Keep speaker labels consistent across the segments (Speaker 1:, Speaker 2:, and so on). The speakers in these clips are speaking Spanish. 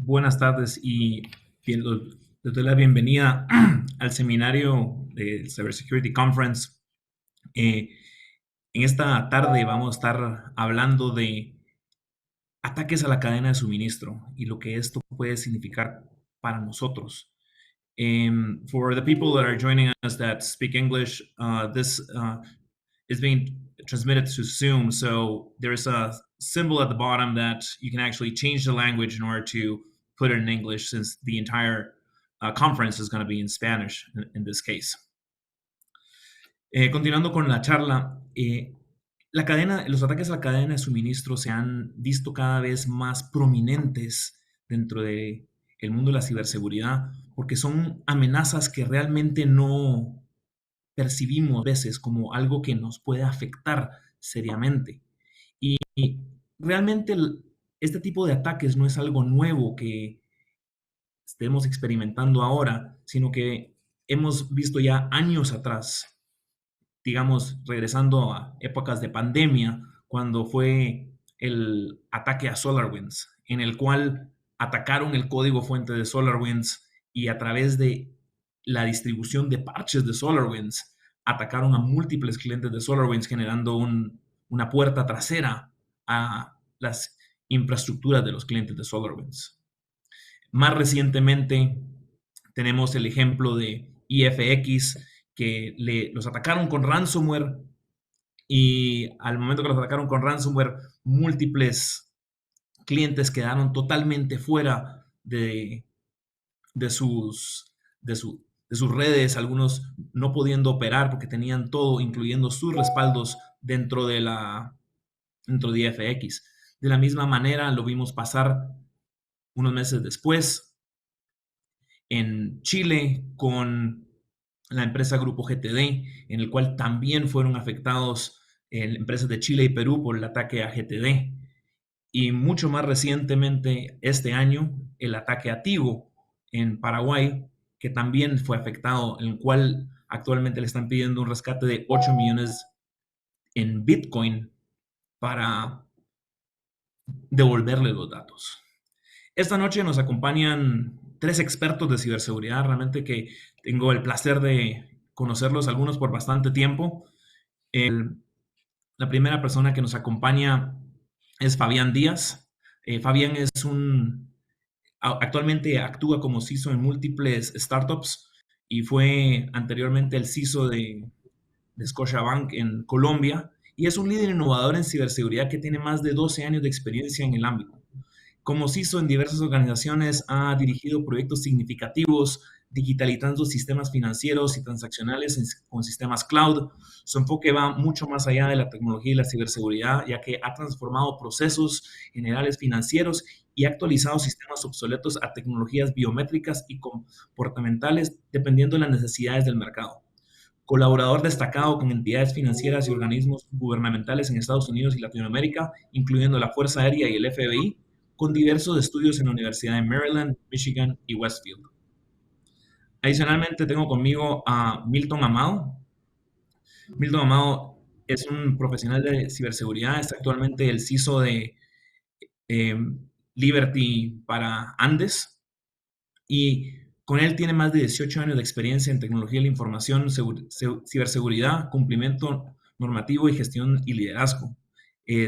Speaker 1: Buenas tardes y les doy la bienvenida al seminario del Cybersecurity Conference. Eh, en esta tarde vamos a estar hablando de ataques a la cadena de suministro y lo que esto puede significar para nosotros. For the people that are joining us that speak English, this is being transmitted to Zoom. So there's a symbol at the bottom that you can actually change the language in order to put it in English, since the entire conference is going to be in Spanish in this case. Continuando con la charla, los ataques a la cadena de suministro se han visto cada vez más prominentes dentro del mundo de la ciberseguridad, porque son amenazas que realmente no percibimos a veces como algo que nos puede afectar seriamente. Y realmente este tipo de ataques no es algo nuevo que estemos experimentando ahora, sino que hemos visto ya años atrás, digamos, regresando a épocas de pandemia, cuando fue el ataque a SolarWinds, en el cual atacaron el código fuente de SolarWinds y a través de la distribución de parches de SolarWinds atacaron a múltiples clientes de SolarWinds, generando una puerta trasera a las infraestructuras de los clientes de SolarWinds. Más recientemente tenemos el ejemplo de IFX, que los atacaron con ransomware, y al momento que los atacaron con ransomware, múltiples clientes quedaron totalmente fuera de sus redes, algunos no pudiendo operar porque tenían todo, incluyendo sus respaldos dentro de IFX. De la misma manera lo vimos pasar unos meses después en Chile con la empresa Grupo GTD, en el cual también fueron afectados empresas de Chile y Perú por el ataque a GTD. Y mucho más recientemente, este año, el ataque a Tigo en Paraguay, que también fue afectado, en el cual actualmente le están pidiendo un rescate de 8 millones en Bitcoin para devolverle los datos. Esta noche nos acompañan 3 expertos de ciberseguridad, realmente que tengo el placer de conocerlos, algunos por bastante tiempo. La primera persona que nos acompaña es Fabián Díaz. Fabián actualmente actúa como CISO en múltiples startups y fue anteriormente el CISO de Scotiabank en Colombia, y es un líder innovador en ciberseguridad que tiene más de 12 años de experiencia en el ámbito. Como CISO en diversas organizaciones, ha dirigido proyectos significativos digitalizando sistemas financieros y transaccionales con sistemas cloud. Su enfoque va mucho más allá de la tecnología y la ciberseguridad, ya que ha transformado procesos generales financieros y ha actualizado sistemas obsoletos a tecnologías biométricas y comportamentales dependiendo de las necesidades del mercado. Colaborador destacado con entidades financieras y organismos gubernamentales en Estados Unidos y Latinoamérica, incluyendo la Fuerza Aérea y el FBI, con diversos estudios en la Universidad de Maryland, Michigan y Westfield. Adicionalmente, tengo conmigo a Milton Amado. Milton Amado es un profesional de ciberseguridad, es actualmente el CISO de Liberty para Andes, y con él tiene más de 18 años de experiencia en tecnología de la información, ciberseguridad, cumplimiento normativo y gestión y liderazgo.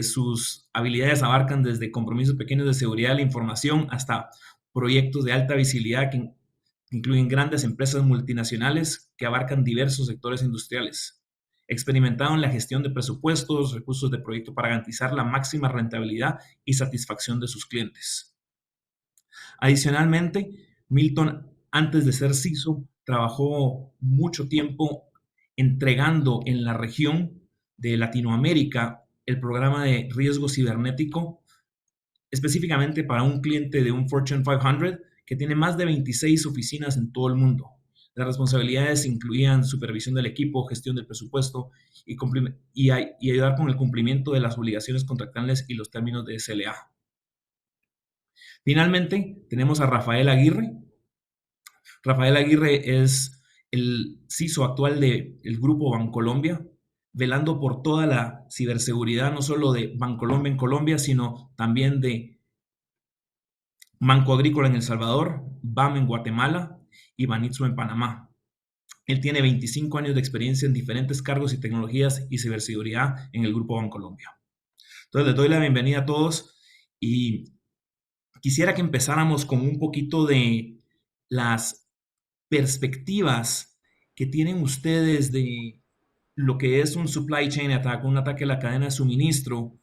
Speaker 1: Sus habilidades abarcan desde compromisos pequeños de seguridad de la información hasta proyectos de alta visibilidad que incluyen grandes empresas multinacionales que abarcan diversos sectores industriales. Experimentado en la gestión de presupuestos, recursos de proyecto para garantizar la máxima rentabilidad y satisfacción de sus clientes. Adicionalmente, Milton, antes de ser CISO, trabajó mucho tiempo entregando en la región de Latinoamérica el programa de riesgo cibernético, específicamente para un cliente de un Fortune 500 que tiene más de 26 oficinas en todo el mundo. Las responsabilidades incluían supervisión del equipo, gestión del presupuesto y ayudar con el cumplimiento de las obligaciones contractuales y los términos de SLA. Finalmente, tenemos a Rafael Aguirre. Rafael Aguirre es el CISO actual del Grupo Bancolombia, velando por toda la ciberseguridad, no solo de Bancolombia en Colombia, sino también de Banco Agrícola en El Salvador, BAM en Guatemala y Banitzu en Panamá. Él tiene 25 años de experiencia en diferentes cargos y tecnologías y ciberseguridad en el Grupo Bancolombia. Entonces, les doy la bienvenida a todos y quisiera que empezáramos con un poquito de las perspectivas que tienen ustedes de lo que es un supply chain attack, un ataque a la cadena de suministro.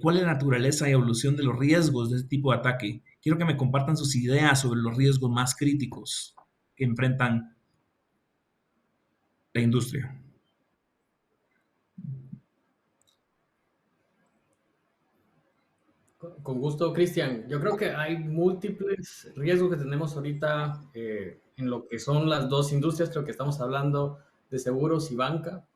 Speaker 1: ¿Cuál es la naturaleza y evolución de los riesgos de este tipo de ataque? Quiero que me compartan sus ideas sobre los riesgos más críticos que enfrentan la industria.
Speaker 2: Con gusto, Cristian. Yo creo que hay múltiples riesgos que tenemos ahorita en lo que son las dos industrias. Creo que estamos hablando de seguros y banca.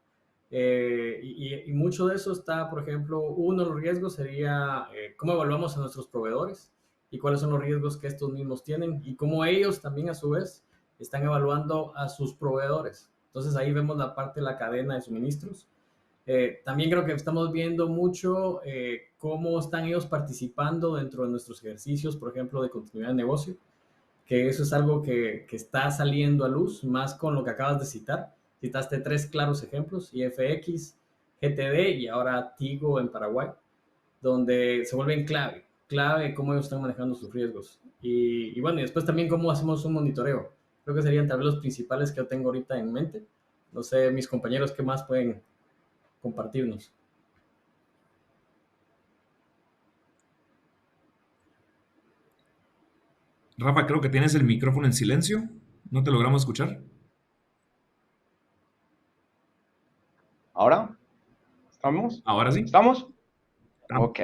Speaker 2: Y mucho de eso está, por ejemplo, uno de los riesgos sería cómo evaluamos a nuestros proveedores y cuáles son los riesgos que estos mismos tienen y cómo ellos también a su vez están evaluando a sus proveedores. Entonces ahí vemos la parte de la cadena de suministros. También creo que estamos viendo mucho cómo están ellos participando dentro de nuestros ejercicios, por ejemplo, de continuidad de negocio, que eso es algo que está saliendo a luz, más con lo que acabas de citar. Citaste tres claros ejemplos, IFX, GTD y ahora Tigo en Paraguay, donde se vuelven clave cómo ellos están manejando sus riesgos. Y bueno, y después también cómo hacemos un monitoreo. Creo que serían tal vez los principales que yo tengo ahorita en mente. No sé, mis compañeros, ¿qué más pueden compartirnos?
Speaker 1: Rafa, creo que tienes el micrófono en silencio. No te logramos escuchar.
Speaker 3: ¿Ahora? ¿Estamos?
Speaker 1: Ahora sí.
Speaker 3: ¿Estamos?
Speaker 1: Estamos.
Speaker 3: Ok.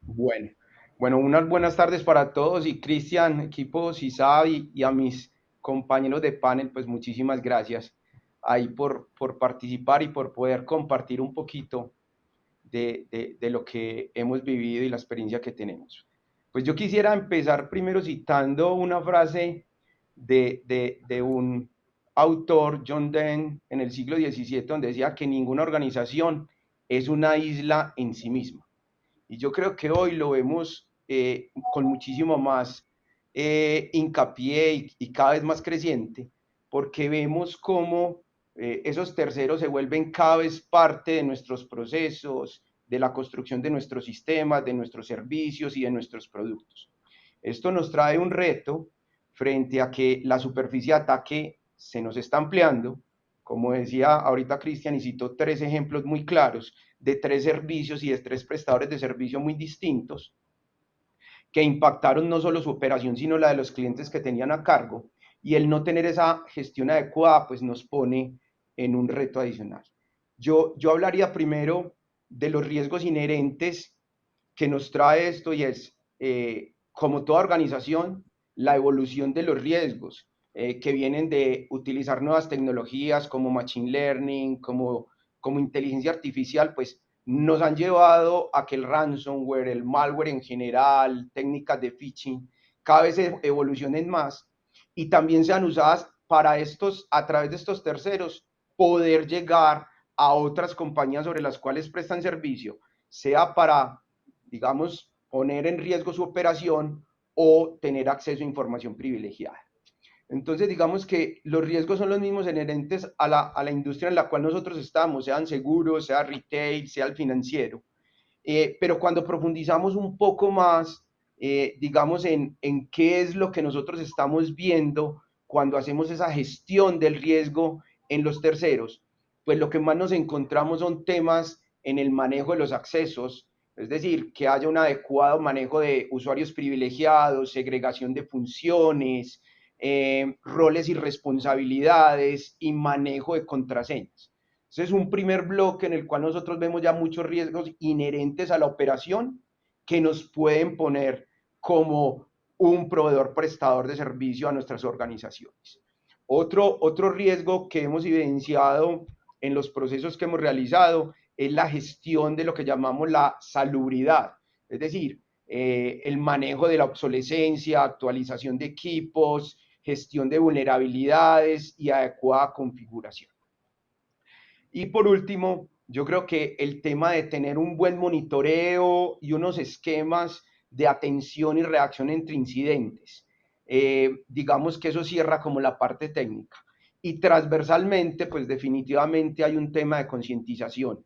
Speaker 3: Bueno. Bueno, unas buenas tardes para todos y Cristian, equipo CISAB y a mis compañeros de panel, pues muchísimas gracias ahí por participar y por poder compartir un poquito de lo que hemos vivido y la experiencia que tenemos. Pues yo quisiera empezar primero citando una frase de un autor, John Donne, en el siglo XVII, donde decía que ninguna organización es una isla en sí misma. Y yo creo que hoy lo vemos con muchísimo más hincapié y cada vez más creciente, porque vemos cómo esos terceros se vuelven cada vez parte de nuestros procesos, de la construcción de nuestros sistemas, de nuestros servicios y de nuestros productos. Esto nos trae un reto frente a que la superficie de ataque se nos está ampliando. Como decía ahorita Cristian, y citó tres ejemplos muy claros de tres servicios y de tres prestadores de servicio muy distintos que impactaron no solo su operación, sino la de los clientes que tenían a cargo. Y el no tener esa gestión adecuada, pues nos pone en un reto adicional. Yo hablaría primero de los riesgos inherentes que nos trae esto y es, como toda organización, la evolución de los riesgos que vienen de utilizar nuevas tecnologías como Machine Learning, como inteligencia artificial, pues nos han llevado a que el ransomware, el malware en general, técnicas de phishing, cada vez evolucionen más y también sean usadas para estos, a través de estos terceros, poder llegar a otras compañías sobre las cuales prestan servicio, sea para, digamos, poner en riesgo su operación o tener acceso a información privilegiada. Entonces, digamos que los riesgos son los mismos inherentes a la industria en la cual nosotros estamos, sean seguros, sea retail, sea el financiero. Pero cuando profundizamos un poco más, digamos, en qué es lo que nosotros estamos viendo cuando hacemos esa gestión del riesgo en los terceros, pues lo que más nos encontramos son temas en el manejo de los accesos, es decir, que haya un adecuado manejo de usuarios privilegiados, segregación de funciones, roles y responsabilidades y manejo de contraseñas. Ese es un primer bloque en el cual nosotros vemos ya muchos riesgos inherentes a la operación que nos pueden poner como un proveedor prestador de servicio a nuestras organizaciones. Otro riesgo que hemos evidenciado en los procesos que hemos realizado es la gestión de lo que llamamos la salubridad, es decir, el manejo de la obsolescencia, actualización de equipos, gestión de vulnerabilidades y adecuada configuración. Y por último, yo creo que el tema de tener un buen monitoreo y unos esquemas de atención y reacción entre incidentes. Digamos que eso cierra como la parte técnica. Y transversalmente, pues definitivamente hay un tema de concientización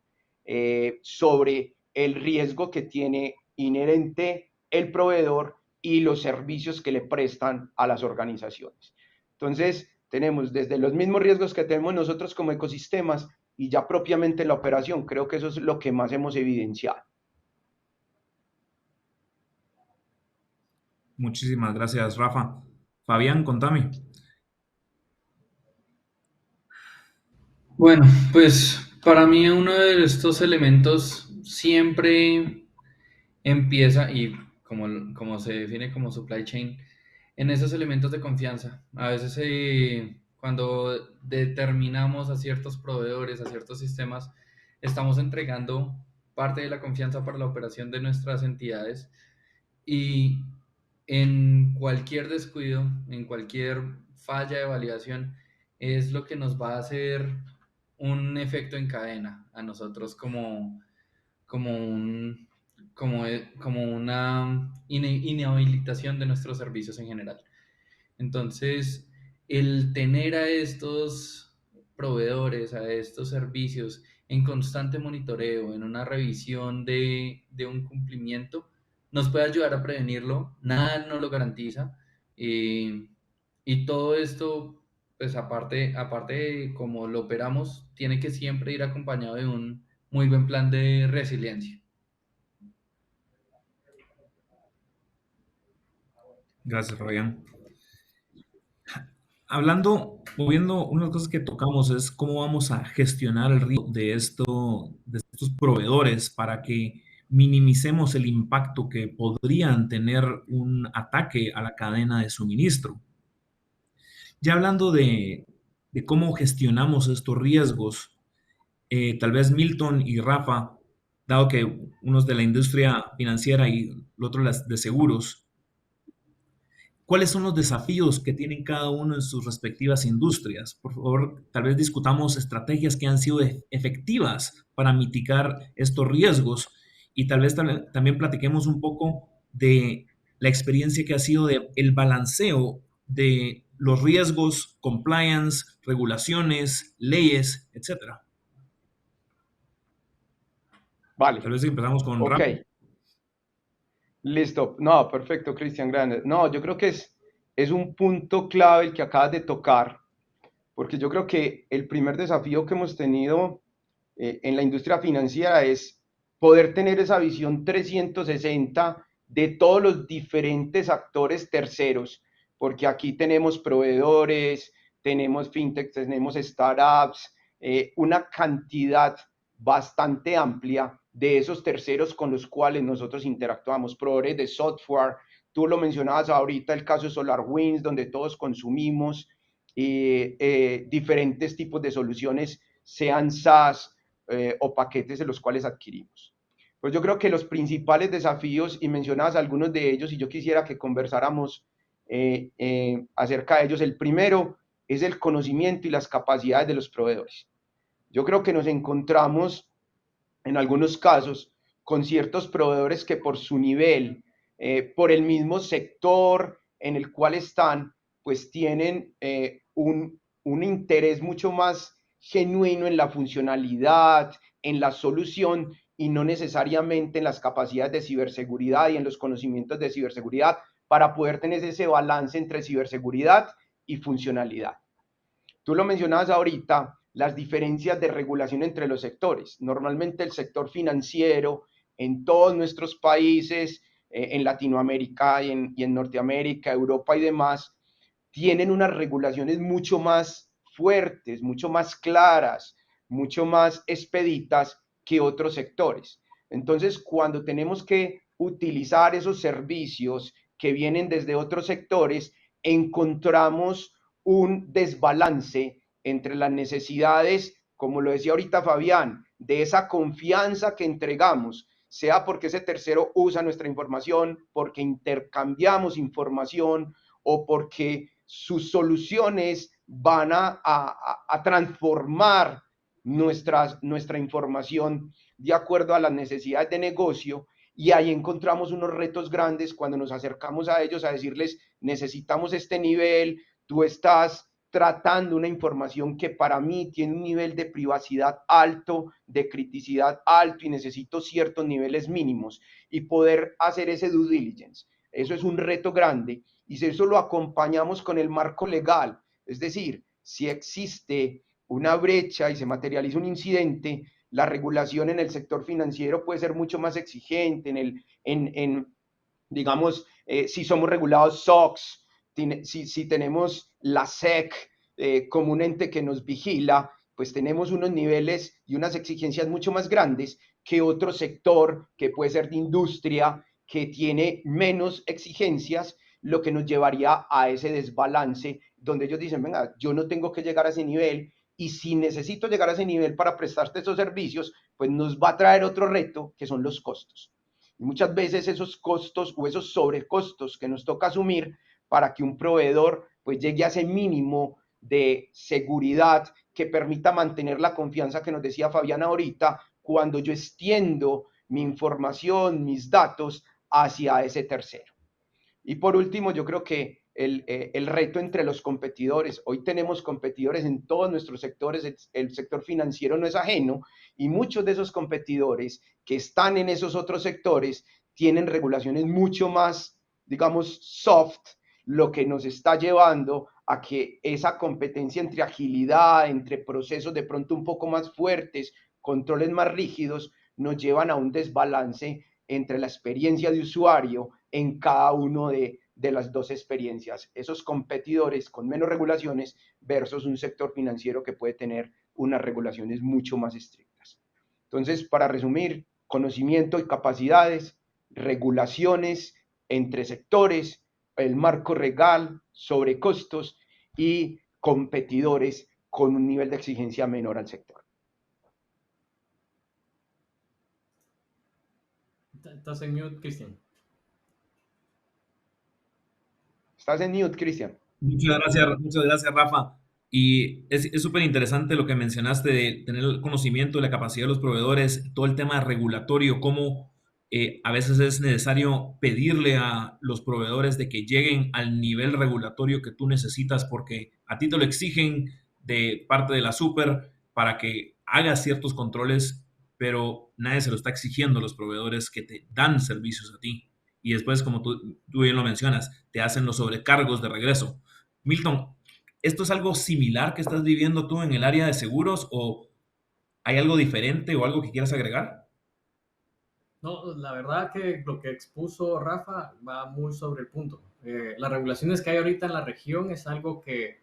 Speaker 3: sobre el riesgo que tiene inherente el proveedor y los servicios que le prestan a las organizaciones. Entonces, tenemos desde los mismos riesgos que tenemos nosotros como ecosistemas y ya propiamente la operación. Creo que eso es lo que más hemos evidenciado.
Speaker 1: Muchísimas gracias, Rafa. Fabián, contame.
Speaker 4: Bueno, pues para mí uno de estos elementos siempre empieza, y como se define como supply chain, en esos elementos de confianza. A veces cuando determinamos a ciertos proveedores, a ciertos sistemas, estamos entregando parte de la confianza para la operación de nuestras entidades, y en cualquier descuido, en cualquier falla de validación, es lo que nos va a hacer un efecto en cadena a nosotros como un, como una inhabilitación de nuestros servicios en general. Entonces, el tener a estos proveedores, a estos servicios en constante monitoreo, en una revisión de un cumplimiento, nos puede ayudar a prevenirlo. Nada no lo garantiza. Y todo esto, pues aparte de cómo lo operamos, tiene que siempre ir acompañado de un muy buen plan de resiliencia.
Speaker 1: Gracias, Fabián. Hablando, moviendo, una de las cosas que tocamos es cómo vamos a gestionar el riesgo de estos proveedores para que minimicemos el impacto que podrían tener un ataque a la cadena de suministro. Ya hablando de cómo gestionamos estos riesgos, tal vez Milton y Rafa, dado que unos de la industria financiera y el otro de seguros, ¿cuáles son los desafíos que tienen cada uno en sus respectivas industrias? Por favor, tal vez discutamos estrategias que han sido efectivas para mitigar estos riesgos y tal vez también platiquemos un poco de la experiencia que ha sido el balanceo de los riesgos, compliance, regulaciones, leyes, etcétera.
Speaker 3: Vale.
Speaker 1: Tal vez empezamos con
Speaker 3: Ok.
Speaker 1: Rafa.
Speaker 3: Listo. No, perfecto, Cristian, grande. No, yo creo que es un punto clave el que acabas de tocar, porque yo creo que el primer desafío que hemos tenido en la industria financiera es poder tener esa visión 360 de todos los diferentes actores terceros, porque aquí tenemos proveedores, tenemos fintech, tenemos startups, una cantidad bastante amplia de esos terceros con los cuales nosotros interactuamos, proveedores de software. Tú lo mencionabas ahorita, el caso de SolarWinds, donde todos consumimos diferentes tipos de soluciones, sean SaaS o paquetes de los cuales adquirimos. Pues yo creo que los principales desafíos, y mencionabas algunos de ellos, y yo quisiera que conversáramos acerca de ellos. El primero es el conocimiento y las capacidades de los proveedores. Yo creo que nos encontramos en algunos casos con ciertos proveedores que por su nivel, por el mismo sector en el cual están, pues tienen un interés mucho más genuino en la funcionalidad, en la solución y no necesariamente en las capacidades de ciberseguridad y en los conocimientos de ciberseguridad para poder tener ese balance entre ciberseguridad y funcionalidad. Tú lo mencionabas ahorita, las diferencias de regulación entre los sectores. Normalmente el sector financiero en todos nuestros países, en Latinoamérica y en Norteamérica, Europa y demás, tienen unas regulaciones mucho más fuertes, mucho más claras, mucho más expeditas que otros sectores. Entonces, cuando tenemos que utilizar esos servicios que vienen desde otros sectores, encontramos un desbalance entre las necesidades, como lo decía ahorita Fabián, de esa confianza que entregamos, sea porque ese tercero usa nuestra información, porque intercambiamos información o porque sus soluciones van a transformar nuestra información de acuerdo a las necesidades de negocio, y ahí encontramos unos retos grandes cuando nos acercamos a ellos a decirles, necesitamos este nivel, tú estás tratando una información que para mí tiene un nivel de privacidad alto, de criticidad alto y necesito ciertos niveles mínimos y poder hacer ese due diligence. Eso es un reto grande y si eso lo acompañamos con el marco legal, es decir, si existe una brecha y se materializa un incidente, la regulación en el sector financiero puede ser mucho más exigente, digamos, si somos regulados SOX, si tenemos la SEC como un ente que nos vigila, pues tenemos unos niveles y unas exigencias mucho más grandes que otro sector que puede ser de industria, que tiene menos exigencias, lo que nos llevaría a ese desbalance donde ellos dicen, venga, yo no tengo que llegar a ese nivel y si necesito llegar a ese nivel para prestarte esos servicios, pues nos va a traer otro reto que son los costos. Y muchas veces esos costos o esos sobrecostos que nos toca asumir para que un proveedor pues llegue a ese mínimo de seguridad que permita mantener la confianza que nos decía Fabiana ahorita, cuando yo extiendo mi información, mis datos hacia ese tercero. Y por último, yo creo que el reto entre los competidores, hoy tenemos competidores en todos nuestros sectores, el sector financiero no es ajeno, y muchos de esos competidores que están en esos otros sectores tienen regulaciones mucho más, digamos, soft, lo que nos está llevando a que esa competencia entre agilidad, entre procesos de pronto un poco más fuertes, controles más rígidos, nos llevan a un desbalance entre la experiencia de usuario en cada uno de las dos experiencias, esos competidores con menos regulaciones versus un sector financiero que puede tener unas regulaciones mucho más estrictas. Entonces, para resumir, conocimiento y capacidades, regulaciones entre sectores, el marco legal sobre costos y competidores con un nivel de exigencia menor al sector.
Speaker 2: Estás en mute, Cristian.
Speaker 3: Estás en mute, Cristian.
Speaker 1: Muchas gracias, Rafa. Y es súper interesante lo que mencionaste de tener el conocimiento, la capacidad de los proveedores, todo el tema regulatorio, cómo a veces es necesario pedirle a los proveedores de que lleguen al nivel regulatorio que tú necesitas porque a ti te lo exigen de parte de la super para que hagas ciertos controles, pero nadie se lo está exigiendo a los proveedores que te dan servicios a ti. Y después, como tú bien lo mencionas, te hacen los sobrecargos de regreso. Milton, ¿esto es algo similar que estás viviendo tú en el área de seguros o hay algo diferente o algo que quieras agregar?
Speaker 2: No, la verdad que lo que expuso Rafa va muy sobre el punto. Las regulaciones que hay ahorita en la región es algo que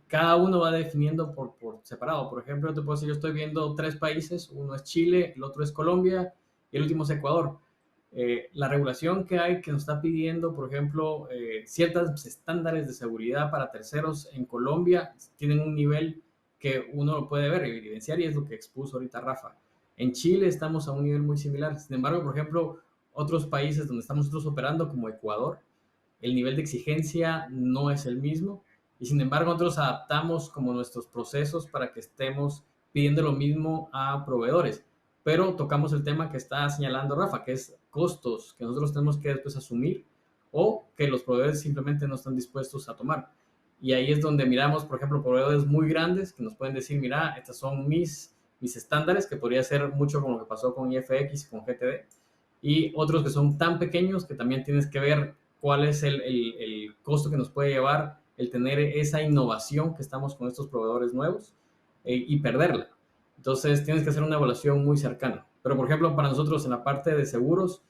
Speaker 2: cada uno va definiendo por separado. Por ejemplo, yo te puedo decir, yo estoy viendo 3 países, uno es Chile, el otro es Colombia y el último es Ecuador. La regulación que hay que nos está pidiendo, por ejemplo, ciertos estándares de seguridad para terceros en Colombia tienen un nivel que uno lo puede ver y evidenciar y es lo que expuso ahorita Rafa. En Chile estamos a un nivel muy similar. Sin embargo, por ejemplo, otros países donde estamos nosotros operando, como Ecuador, el nivel de exigencia no es el mismo. Y sin embargo, nosotros adaptamos como nuestros procesos para que estemos pidiendo lo mismo a proveedores. Pero tocamos el tema que está señalando Rafa, que es costos que nosotros tenemos que después asumir o que los proveedores simplemente no están dispuestos a tomar. Y ahí es donde miramos, por ejemplo, proveedores muy grandes que nos pueden decir, mira, estos son mis estándares, que podría ser mucho como lo que pasó con IFX y con GTD, y otros que son tan pequeños que también tienes que ver cuál es el costo que nos puede llevar el tener esa innovación que estamos con estos proveedores nuevos y perderla. Entonces tienes que hacer una evaluación muy cercana. Pero por ejemplo, para nosotros en la parte de seguros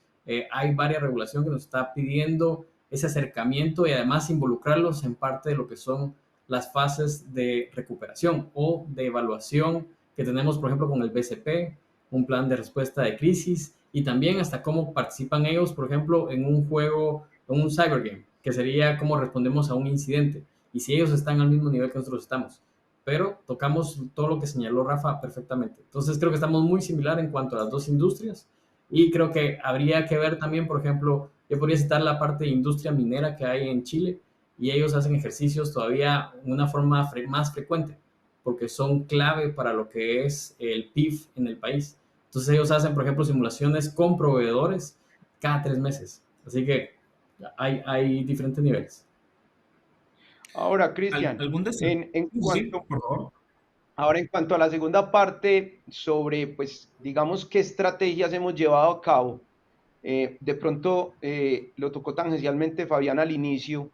Speaker 2: hay varias regulaciones que nos está pidiendo ese acercamiento y además involucrarlos en parte de lo que son las fases de recuperación o de evaluación que tenemos, por ejemplo, con el BCP, un plan de respuesta de crisis, y también hasta cómo participan ellos, por ejemplo, en un juego, en un cybergame, que sería cómo respondemos a un incidente, y si ellos están al mismo nivel que nosotros estamos. Pero tocamos todo lo que señaló Rafa perfectamente. Entonces creo que estamos muy similar en cuanto a las dos industrias, y creo que habría que ver también, por ejemplo, yo podría citar la parte de industria minera que hay en Chile, y ellos hacen ejercicios todavía de una forma más frecuente porque son clave para lo que es el PIB en el país. Entonces ellos hacen, por ejemplo, simulaciones con proveedores cada 3 meses. Así que hay diferentes niveles.
Speaker 3: Ahora, Cristian,
Speaker 1: ¿Algún deseo?
Speaker 3: en
Speaker 1: Sí, sí,
Speaker 3: cuanto,
Speaker 1: por favor.
Speaker 3: ahora en cuanto a la segunda parte sobre, pues, digamos, qué estrategias hemos llevado a cabo, de pronto lo tocó tangencialmente Fabián al inicio,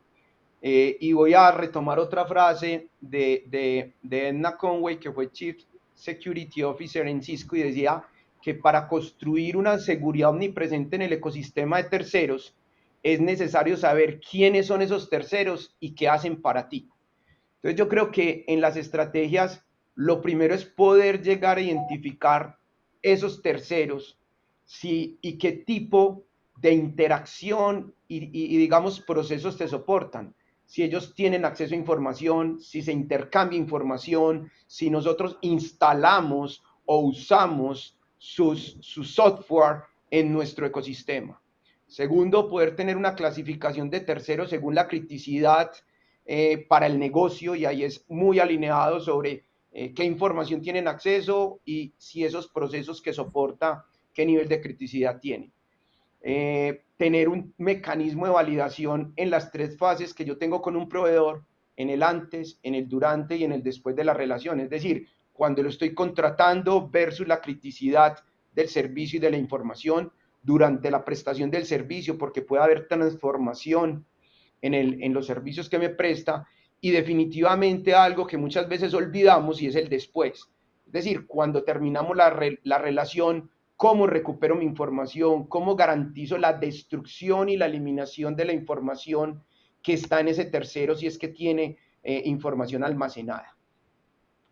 Speaker 3: y voy a retomar otra frase de Edna Conway, que fue Chief Security Officer en Cisco, y decía que para construir una seguridad omnipresente en el ecosistema de terceros, es necesario saber quiénes son esos terceros y qué hacen para ti. Entonces yo creo que en las estrategias lo primero es poder llegar a identificar esos terceros, sí, y qué tipo de interacción y digamos procesos te soportan. Si ellos tienen acceso a información, si se intercambia información, si nosotros instalamos o usamos su software en nuestro ecosistema. Segundo, poder tener una clasificación de terceros según la criticidad para el negocio, y ahí es muy alineado sobre qué información tienen acceso y si esos procesos que soporta, qué nivel de criticidad tienen. Tener un mecanismo de validación en las 3 fases que yo tengo con un proveedor, en el antes, en el durante y en el después de la relación. Es decir, cuando lo estoy contratando versus la criticidad del servicio y de la información, durante la prestación del servicio, porque puede haber transformación en los servicios que me presta, y definitivamente algo que muchas veces olvidamos y es el después. Es decir, cuando terminamos la relación, cómo recupero mi información, cómo garantizo la destrucción y la eliminación de la información que está en ese tercero si es que tiene información almacenada.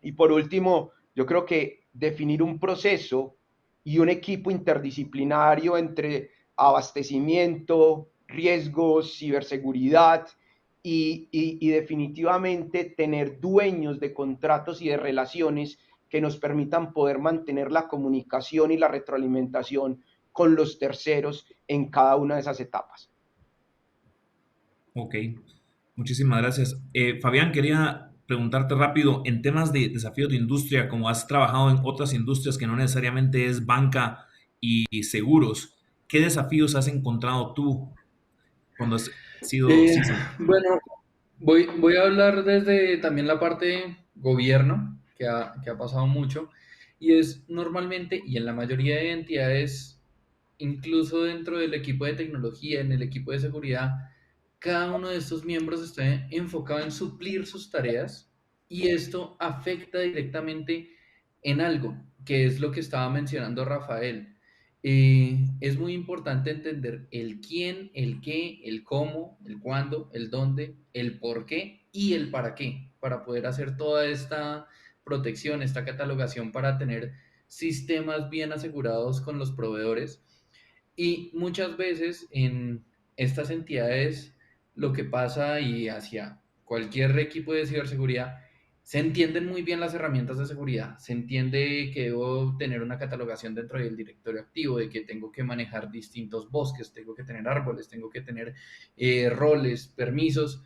Speaker 3: Y por último, yo creo que definir un proceso y un equipo interdisciplinario entre abastecimiento, riesgos, ciberseguridad y definitivamente tener dueños de contratos y de relaciones que nos permitan poder mantener la comunicación y la retroalimentación con los terceros en cada una de esas etapas.
Speaker 1: Ok, muchísimas gracias. Fabián, quería preguntarte rápido, en temas de desafíos de industria, como has trabajado en otras industrias que no necesariamente es banca y seguros, ¿qué desafíos has encontrado tú cuando has sido
Speaker 4: Eh,
Speaker 1: CISO?
Speaker 4: bueno, voy a hablar desde también la parte gobierno, que ha pasado mucho, y es normalmente, y en la mayoría de entidades, incluso dentro del equipo de tecnología, en el equipo de seguridad, cada uno de estos miembros está enfocado en suplir sus tareas y esto afecta directamente en algo, que es lo que estaba mencionando Rafael. Es muy importante entender el quién, el qué, el cómo, el cuándo, el dónde, el por qué y el para qué, para poder hacer toda esta protección, esta catalogación para tener sistemas bien asegurados con los proveedores. Y muchas veces en estas entidades lo que pasa y hacia cualquier equipo de ciberseguridad, se entienden muy bien las herramientas de seguridad, se entiende que debo tener una catalogación dentro del directorio activo, de que tengo que manejar distintos bosques, tengo que tener árboles, tengo que tener roles, permisos,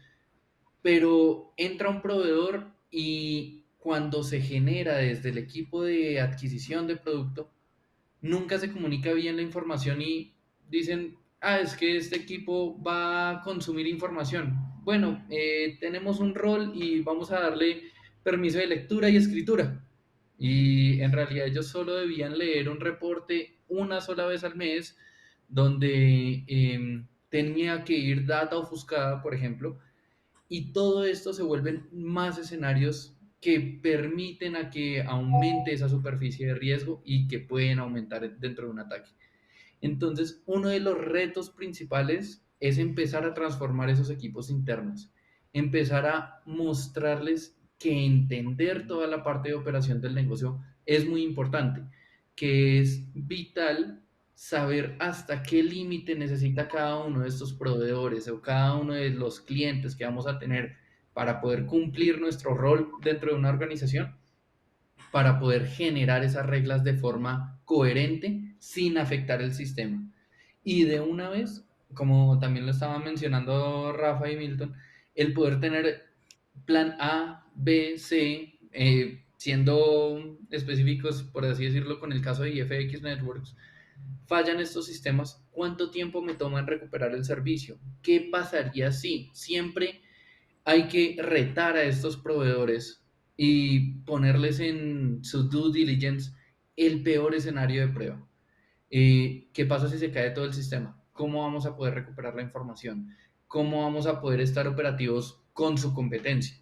Speaker 4: pero entra un proveedor y cuando se genera desde el equipo de adquisición de producto, nunca se comunica bien la información y dicen, ah, es que este equipo va a consumir información. Bueno, tenemos un rol y vamos a darle permiso de lectura y escritura. Y en realidad ellos solo debían leer un reporte una sola vez al mes donde tenía que ir data ofuscada, por ejemplo, y todo esto se vuelven más escenarios que permiten a que aumente esa superficie de riesgo y que pueden aumentar dentro de un ataque. Entonces, uno de los retos principales es empezar a transformar esos equipos internos, empezar a mostrarles que entender toda la parte de operación del negocio es muy importante, que es vital saber hasta qué límite necesita cada uno de estos proveedores o cada uno de los clientes que vamos a tener para poder cumplir nuestro rol dentro de una organización, para poder generar esas reglas de forma coherente sin afectar el sistema. Y de una vez, como también lo estaban mencionando Rafa y Milton, el poder tener plan A, B, C, siendo específicos, por así decirlo, con el caso de IFX Networks, fallan estos sistemas, ¿cuánto tiempo me toma en recuperar el servicio? ¿Qué pasaría si? Siempre hay que retar a estos proveedores y ponerles en su due diligence el peor escenario de prueba. ¿Qué pasa si se cae todo el sistema? ¿Cómo vamos a poder recuperar la información? ¿Cómo vamos a poder estar operativos con su competencia?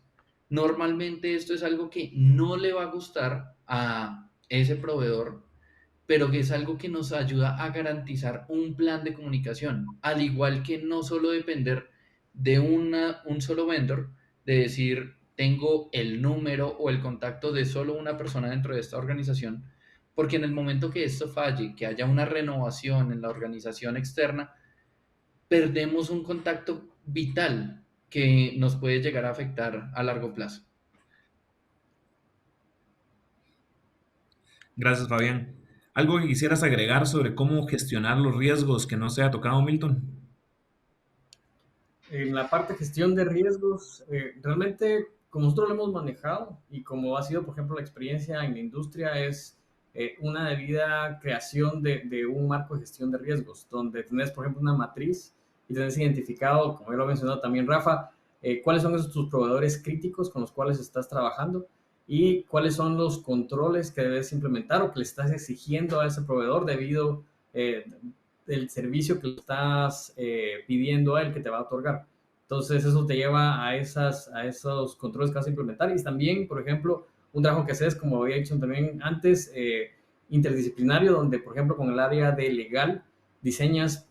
Speaker 4: Normalmente esto es algo que no le va a gustar a ese proveedor, pero que es algo que nos ayuda a garantizar un plan de comunicación, al igual que no solo depender de un solo vendor, de decir, tengo el número o el contacto de solo una persona dentro de esta organización, porque en el momento que esto falle, que haya una renovación en la organización externa, perdemos un contacto vital que nos puede llegar a afectar a largo plazo.
Speaker 1: Gracias, Fabián. ¿Algo que quisieras agregar sobre cómo gestionar los riesgos que no se ha tocado, Milton?
Speaker 2: En la parte de gestión de riesgos, realmente como nosotros lo hemos manejado y como ha sido, por ejemplo, la experiencia en la industria, es una debida creación de un marco de gestión de riesgos, donde tenés, por ejemplo, una matriz y tenés identificado, como ya lo ha mencionado también Rafa, cuáles son esos tus proveedores críticos con los cuales estás trabajando y cuáles son los controles que debes implementar o que le estás exigiendo a ese proveedor debido del servicio que le estás pidiendo a él que te va a otorgar. Entonces eso te lleva a esos controles que vas a implementar y también, por ejemplo, un trabajo que haces, como había dicho también antes, interdisciplinario, donde, por ejemplo, con el área de legal, diseñas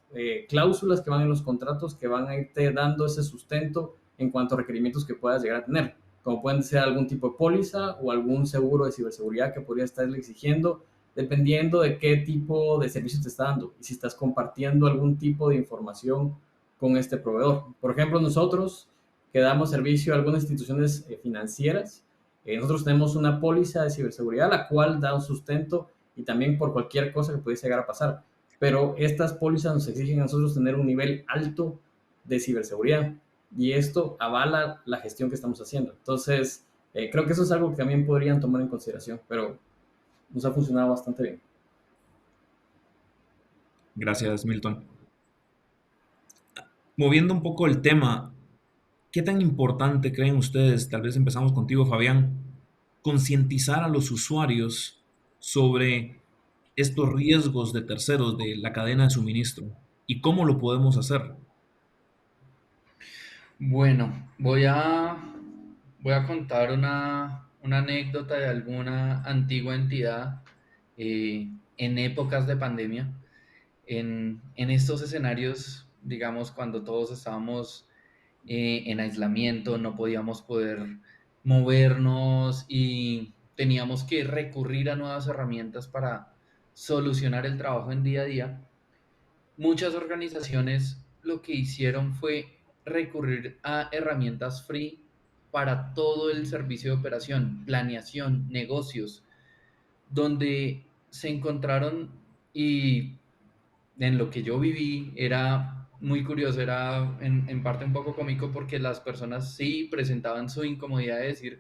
Speaker 2: cláusulas que van en los contratos que van a irte dando ese sustento en cuanto a requerimientos que puedas llegar a tener, como pueden ser algún tipo de póliza o algún seguro de ciberseguridad que podría estarle exigiendo, dependiendo de qué tipo de servicio te está dando y si estás compartiendo algún tipo de información con este proveedor. Por ejemplo, nosotros que damos servicio a algunas instituciones financieras, nosotros tenemos una póliza de ciberseguridad, la cual da un sustento y también por cualquier cosa que pudiese llegar a pasar. Pero estas pólizas nos exigen a nosotros tener un nivel alto de ciberseguridad y esto avala la gestión que estamos haciendo. Entonces, creo que eso es algo que también podrían tomar en consideración, pero nos ha funcionado bastante bien.
Speaker 1: Gracias, Milton. Moviendo un poco el tema, ¿qué tan importante creen ustedes, tal vez empezamos contigo, Fabián, concientizar a los usuarios sobre estos riesgos de terceros de la cadena de suministro y cómo lo podemos hacer?
Speaker 4: Bueno, voy a contar una anécdota de alguna antigua entidad en épocas de pandemia. En estos escenarios, digamos, cuando todos estábamos en aislamiento, no podíamos poder movernos y teníamos que recurrir a nuevas herramientas para solucionar el trabajo en día a día. Muchas organizaciones lo que hicieron fue recurrir a herramientas free para todo el servicio de operación, planeación, negocios, donde se encontraron y en lo que yo viví era muy curioso, era en parte un poco cómico porque las personas sí presentaban su incomodidad de decir,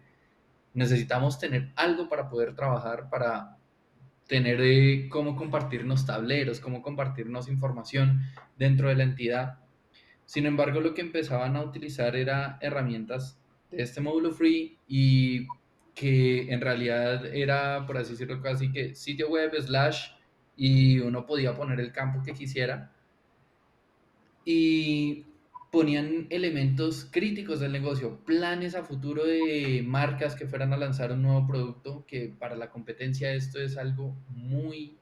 Speaker 4: necesitamos tener algo para poder trabajar, para tener cómo compartirnos tableros, cómo compartirnos información dentro de la entidad. Sin embargo, lo que empezaban a utilizar era herramientas de este módulo free y que en realidad era, por así decirlo, casi que sitio web slash y uno podía poner el campo que quisiera y ponían elementos críticos del negocio, planes a futuro de marcas que fueran a lanzar un nuevo producto, que para la competencia esto es algo muy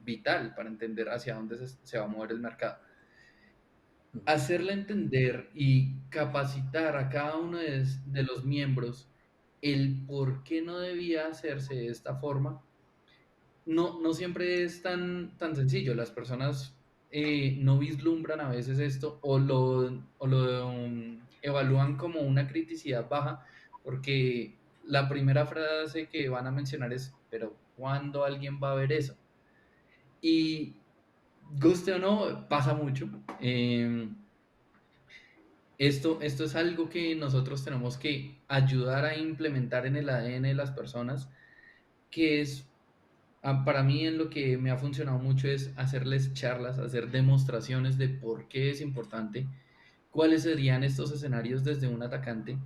Speaker 4: vital para entender hacia dónde se va a mover el mercado. Hacerle entender y capacitar a cada uno de los miembros el por qué no debía hacerse de esta forma no siempre es tan sencillo. Las personas no vislumbran a veces esto o lo evalúan como una criticidad baja, porque la primera frase que van a mencionar es, pero ¿cuándo alguien va a ver eso? Y guste o no, pasa mucho. Esto es algo que nosotros tenemos que ayudar a implementar en el ADN de las personas, que es, para mí en lo que me ha funcionado mucho es hacerles charlas, hacer demostraciones de por qué es importante, cuáles serían estos escenarios desde un atacante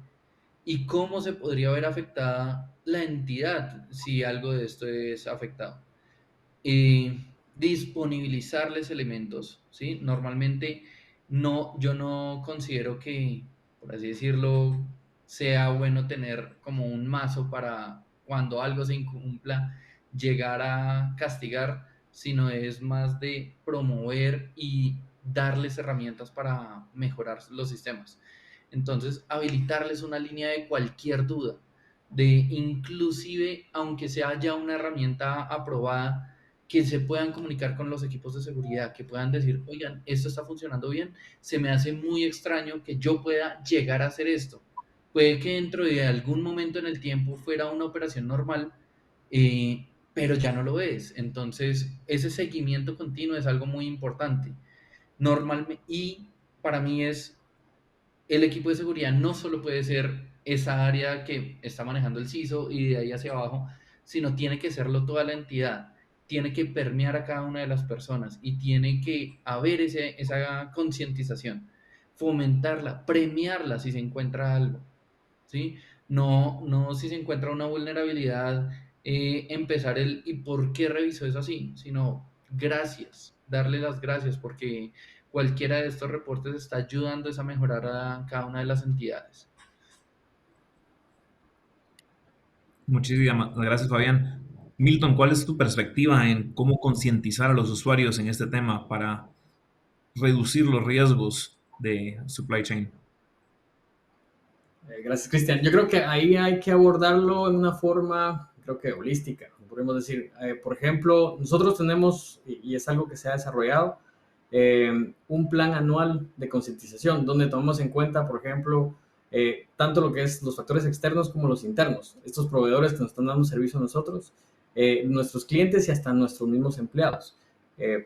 Speaker 4: y cómo se podría ver afectada la entidad si algo de esto es afectado. Disponibilizarles elementos, ¿sí? Normalmente yo no considero que, por así decirlo, sea bueno tener como un mazo para cuando algo se incumpla, llegar a castigar, sino es más de promover y darles herramientas para mejorar los sistemas. Entonces, habilitarles una línea de cualquier duda, de inclusive, aunque sea ya una herramienta aprobada, que se puedan comunicar con los equipos de seguridad, que puedan decir, oigan, esto está funcionando bien, se me hace muy extraño que yo pueda llegar a hacer esto. Puede que dentro de algún momento en el tiempo fuera una operación normal, pero ya no lo es. Entonces, ese seguimiento continuo es algo muy importante. Normalmente, y para mí es, el equipo de seguridad no solo puede ser esa área que está manejando el CISO y de ahí hacia abajo, sino tiene que serlo toda la entidad, tiene que permear a cada una de las personas y tiene que haber esa concientización, fomentarla, premiarla si se encuentra algo, ¿sí? No si se encuentra una vulnerabilidad, empezar el ¿y por qué revisó eso así? Sino gracias, darle las gracias porque cualquiera de estos reportes está ayudando a mejorar a cada una de las entidades.
Speaker 1: Muchísimas gracias, Fabián. Milton, ¿cuál es tu perspectiva en cómo concientizar a los usuarios en este tema para reducir los riesgos de supply chain?
Speaker 2: Gracias, Cristian. Yo creo que ahí hay que abordarlo en una forma, creo que holística, podemos decir. Por ejemplo, nosotros tenemos, y es algo que se ha desarrollado, un plan anual de concientización, donde tomamos en cuenta, por ejemplo, tanto lo que es los factores externos como los internos. Estos proveedores que nos están dando servicio a nosotros, nuestros clientes y hasta nuestros mismos empleados.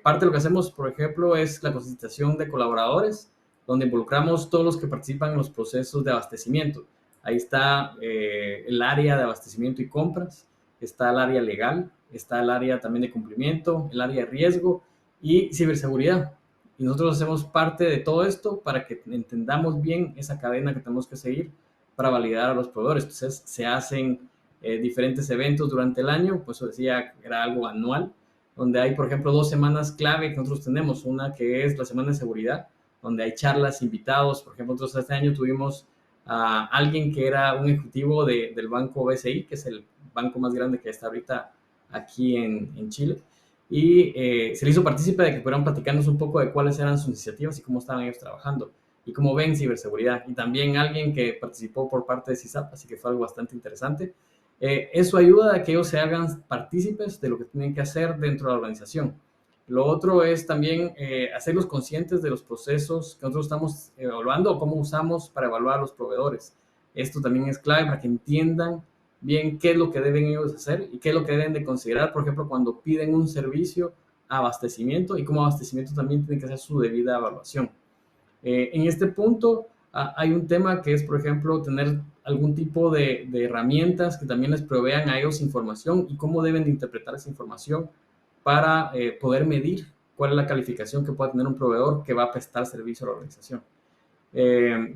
Speaker 2: Parte de lo que hacemos, por ejemplo, es la concientización de colaboradores, donde involucramos todos los que participan en los procesos de abastecimiento. Ahí está el área de abastecimiento y compras, está el área legal, está el área también de cumplimiento, el área de riesgo y ciberseguridad. Y nosotros hacemos parte de todo esto para que entendamos bien esa cadena que tenemos que seguir para validar a los proveedores. Entonces se hacen diferentes eventos durante el año, pues eso decía, era algo anual, donde hay, por ejemplo, 2 semanas clave que nosotros tenemos. Una que es la semana de seguridad, donde hay charlas, invitados. Por ejemplo, nosotros este año tuvimos a alguien que era un ejecutivo del banco BCI, que es el banco más grande que está ahorita aquí en Chile, y se le hizo partícipe de que pudieran platicarnos un poco de cuáles eran sus iniciativas y cómo estaban ellos trabajando y cómo ven ciberseguridad. Y también alguien que participó por parte de CISAP, así que fue algo bastante interesante. Eso ayuda a que ellos se hagan partícipes de lo que tienen que hacer dentro de la organización. Lo otro es también hacerlos conscientes de los procesos que nosotros estamos evaluando o cómo usamos para evaluar a los proveedores. Esto también es clave para que entiendan bien qué es lo que deben ellos hacer y qué es lo que deben de considerar, por ejemplo, cuando piden un servicio abastecimiento y como abastecimiento también tienen que hacer su debida evaluación. En este punto hay un tema que es, por ejemplo, tener algún tipo de herramientas que también les provean a ellos información y cómo deben de interpretar esa información para poder medir cuál es la calificación que pueda tener un proveedor que va a prestar servicio a la organización.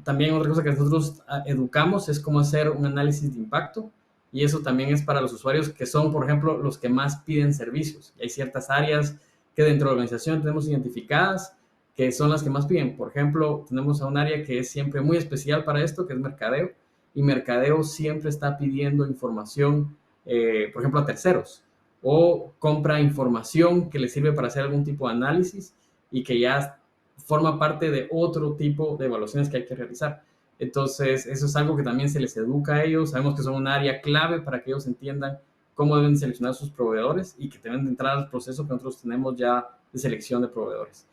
Speaker 2: También otra cosa que nosotros educamos es cómo hacer un análisis de impacto, y eso también es para los usuarios que son, por ejemplo, los que más piden servicios. Y hay ciertas áreas que dentro de la organización tenemos identificadas que son las que más piden. Por ejemplo, tenemos a un área que es siempre muy especial para esto, que es mercadeo, y mercadeo siempre está pidiendo información, por ejemplo, a terceros, o compra información que le sirve para hacer algún tipo de análisis y que ya forma parte de otro tipo de evaluaciones que hay que realizar. Entonces, eso es algo que también se les educa a ellos. Sabemos que son un área clave para que ellos entiendan cómo deben seleccionar sus proveedores y que deben entrar al proceso que nosotros tenemos ya de selección de proveedores.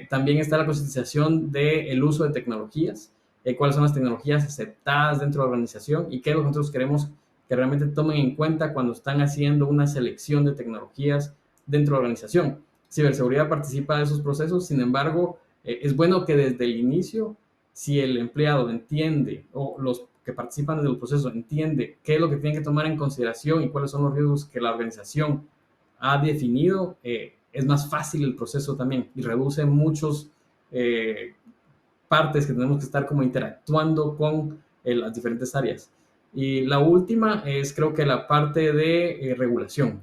Speaker 2: También está la concientización del uso de tecnologías, cuáles son las tecnologías aceptadas dentro de la organización y qué es lo que nosotros queremos que realmente tomen en cuenta cuando están haciendo una selección de tecnologías dentro de la organización. Ciberseguridad participa de esos procesos, sin embargo, es bueno que desde el inicio si el empleado entiende, o los que participan del proceso entiende qué es lo que tienen que tomar en consideración y cuáles son los riesgos que la organización ha definido, es más fácil el proceso también y reduce muchos partes que tenemos que estar como interactuando con las diferentes áreas. Y la última es creo que la parte de regulación.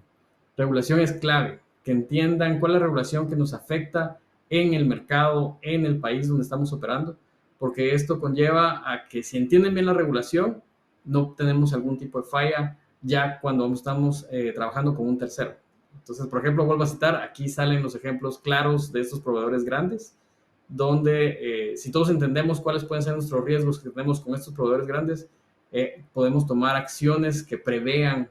Speaker 2: Regulación es clave, que entiendan cuál es la regulación que nos afecta en el mercado, en el país donde estamos operando, porque esto conlleva a que si entienden bien la regulación, no tenemos algún tipo de falla ya cuando estamos trabajando con un tercero. Entonces, por ejemplo, vuelvo a citar, aquí salen los ejemplos claros de estos proveedores grandes, donde si todos entendemos cuáles pueden ser nuestros riesgos que tenemos con estos proveedores grandes, podemos tomar acciones que prevean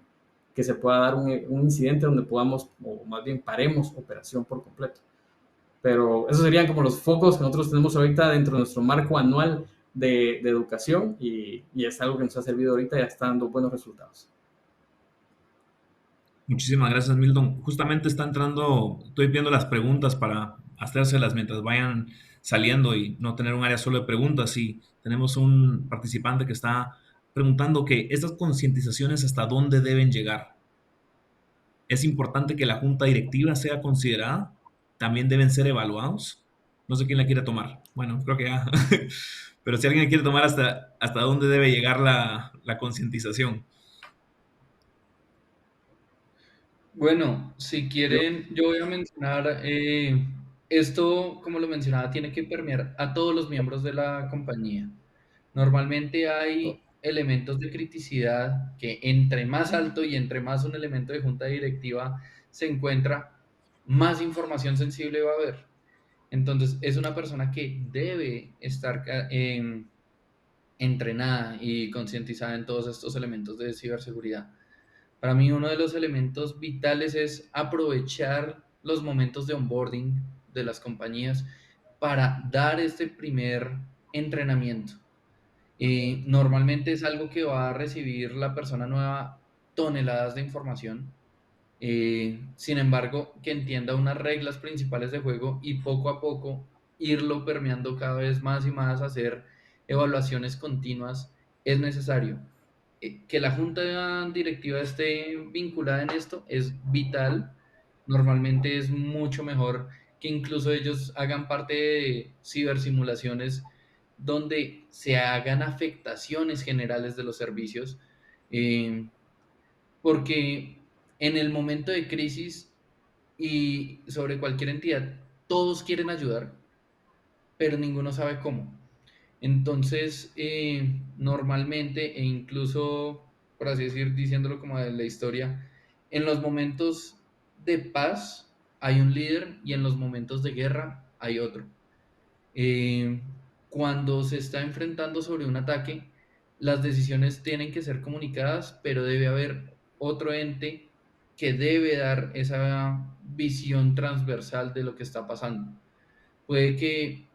Speaker 2: que se pueda dar un incidente donde podamos, o más bien paremos operación por completo. Pero esos serían como los focos que nosotros tenemos ahorita dentro de nuestro marco anual de educación y es algo que nos ha servido ahorita y está dando buenos resultados.
Speaker 1: Muchísimas gracias, Milton. Justamente está entrando, estoy viendo las preguntas para hacérselas mientras vayan saliendo y no tener un área solo de preguntas. Y tenemos un participante que está preguntando que estas concientizaciones hasta dónde deben llegar. Es importante que la junta directiva sea considerada, también deben ser evaluados. No sé quién la quiere tomar. Bueno, creo que ya. Pero si alguien quiere tomar hasta dónde debe llegar la concientización.
Speaker 4: Bueno, si quieren, yo voy a mencionar, esto, como lo mencionaba, tiene que permear a todos los miembros de la compañía. Normalmente hay elementos de criticidad que entre más alto y entre más un elemento de junta directiva se encuentra, más información sensible va a haber. Entonces, es una persona que debe estar entrenada y concientizada en todos estos elementos de ciberseguridad. Para mí uno de los elementos vitales es aprovechar los momentos de onboarding de las compañías para dar este primer entrenamiento. Normalmente es algo que va a recibir la persona nueva toneladas de información. Sin embargo, que entienda unas reglas principales de juego y poco a poco irlo permeando cada vez más y más, hacer evaluaciones continuas es necesario. Que la junta directiva esté vinculada en esto es vital. Normalmente es mucho mejor que incluso ellos hagan parte de cibersimulaciones donde se hagan afectaciones generales de los servicios, eh, porque en el momento de crisis y sobre cualquier entidad, todos quieren ayudar, pero ninguno sabe cómo. Entonces, normalmente, e incluso, por así decir, diciéndolo como de la historia, en los momentos de paz hay un líder y en los momentos de guerra hay otro. Eh, Cuando se está enfrentando sobre un ataque, las decisiones tienen que ser comunicadas, pero debe haber otro ente que debe dar esa visión transversal de lo que está pasando. Puede que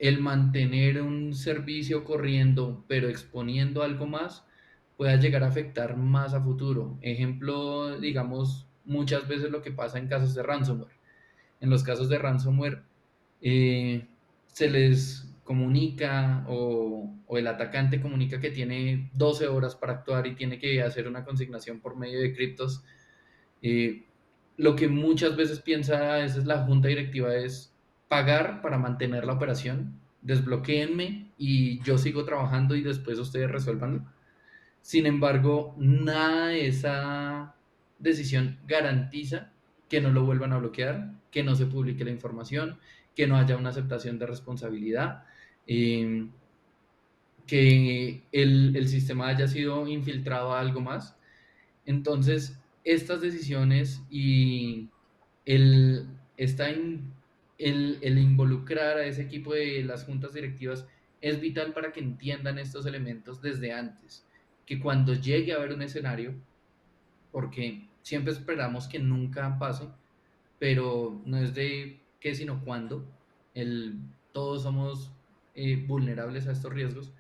Speaker 4: el mantener un servicio corriendo, pero exponiendo algo más, pueda llegar a afectar más a futuro. Ejemplo, digamos, muchas veces lo que pasa en casos de ransomware. En los casos de ransomware, eh, se les comunica o el atacante comunica que tiene 12 horas para actuar y tiene que hacer una consignación por medio de criptos. eh, lo que muchas veces piensa a veces la junta directiva es pagar para mantener la operación, desbloquéenme y yo sigo trabajando y después ustedes resuelvan. Sin embargo, nada de esa decisión garantiza que no lo vuelvan a bloquear, que no se publique la información, que no haya una aceptación de responsabilidad, eh, que el sistema haya sido infiltrado a algo más. Entonces, estas decisiones y esta el involucrar a ese equipo de las juntas directivas es vital para que entiendan estos elementos desde antes, que cuando llegue a haber un escenario, porque siempre esperamos que nunca pase, pero no es de qué, sino cuándo, todos somos vulnerables a estos riesgos,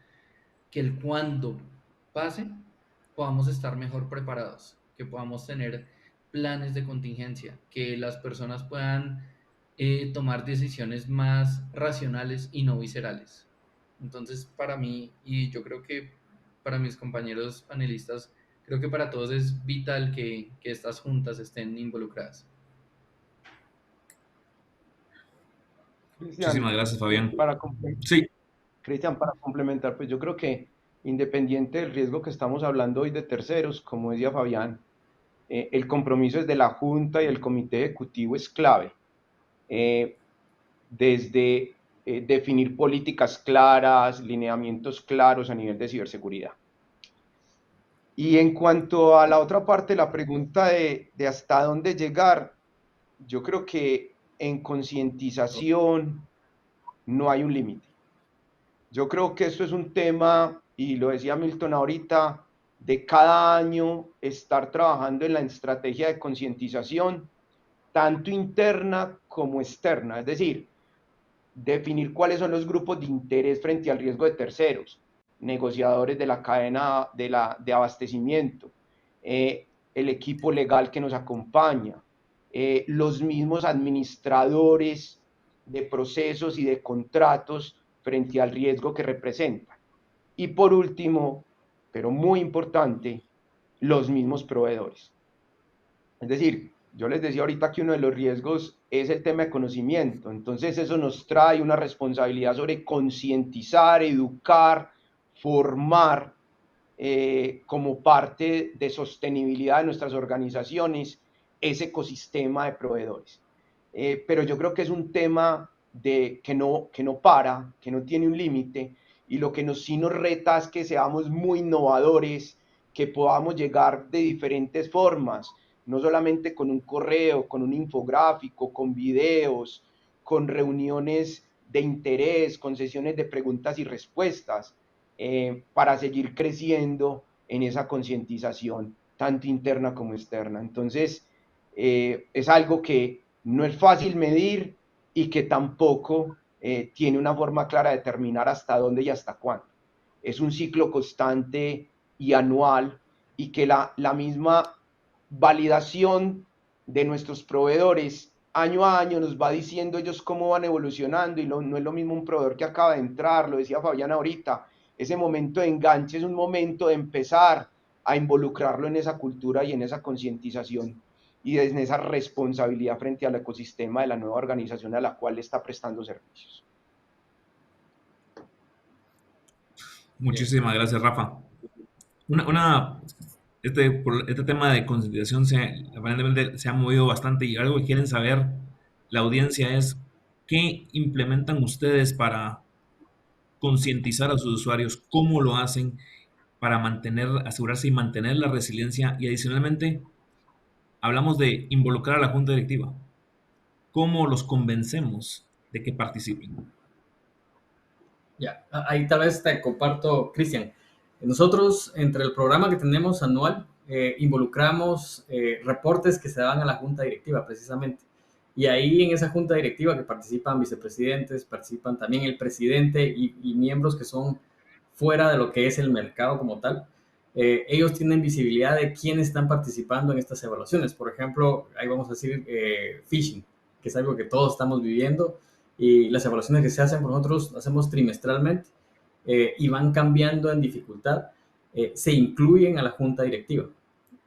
Speaker 4: que el cuando pase podamos estar mejor preparados, que podamos tener planes de contingencia, que las personas puedan tomar decisiones más racionales y no viscerales. Entonces, para mí, y yo creo que para mis compañeros panelistas, creo que para todos es vital que estas juntas estén involucradas.
Speaker 3: Cristian,
Speaker 1: Muchísimas gracias, Fabián.
Speaker 3: para complementar.
Speaker 1: Sí,
Speaker 3: Cristian, para complementar, pues yo creo que independiente del riesgo que estamos hablando hoy de terceros, como decía Fabián, el compromiso desde la Junta y el Comité Ejecutivo es clave. Desde definir políticas claras, lineamientos claros a nivel de ciberseguridad. Y en cuanto a la otra parte, la pregunta de hasta dónde llegar, yo creo que en concientización no hay un límite. Yo creo que esto es un tema, y lo decía Milton ahorita, de cada año estar trabajando en la estrategia de concientización, tanto interna como externa. Es decir, definir cuáles son los grupos de interés frente al riesgo de terceros, negociadores de la cadena de abastecimiento, el equipo legal que nos acompaña, los mismos administradores de procesos y de contratos frente al riesgo que representan. Y por último, pero muy importante, los mismos proveedores. Es decir, yo les decía ahorita que uno de los riesgos es el tema de conocimiento. Entonces eso nos trae una responsabilidad sobre concientizar, educar, formar como parte de sostenibilidad de nuestras organizaciones ese ecosistema de proveedores. Pero yo creo que es un tema que no para, que no tiene un límite, y lo que sí nos reta es que seamos muy innovadores, que podamos llegar de diferentes formas, no solamente con un correo, con un infográfico, con videos, con reuniones de interés, con sesiones de preguntas y respuestas, para seguir creciendo en esa concientización, tanto interna como externa. Entonces, es algo que no es fácil medir y que tampoco tiene una forma clara de determinar hasta dónde y hasta cuándo. Es un ciclo constante y anual, y que la misma validación de nuestros proveedores año a año nos va diciendo ellos cómo van evolucionando, y no es lo mismo un proveedor que acaba de entrar, lo decía Fabián ahorita, ese momento de enganche es un momento de empezar a involucrarlo en esa cultura y en esa concientización y en esa responsabilidad frente al ecosistema de la nueva organización a la cual le está prestando servicios.
Speaker 1: muchísimas gracias, Rafa. Este tema de concientización aparentemente se ha movido bastante, y algo que quieren saber la audiencia es qué implementan ustedes para concientizar a sus usuarios, cómo lo hacen para asegurarse y mantener la resiliencia, y adicionalmente hablamos de involucrar a la junta directiva. ¿Cómo los convencemos de que participen?
Speaker 2: Ya, ahí tal vez te comparto, Cristian. Nosotros, entre el programa que tenemos anual, involucramos reportes que se dan a la junta directiva, precisamente. Y ahí en esa junta directiva que participan vicepresidentes, participan también el presidente y miembros que son fuera de lo que es el mercado como tal. Ellos tienen visibilidad de quiénes están participando en estas evaluaciones. Por ejemplo, ahí vamos a decir phishing, que es algo que todos estamos viviendo, y las evaluaciones que se hacen por nosotros las hacemos trimestralmente, y van cambiando en dificultad, se incluyen a la junta directiva.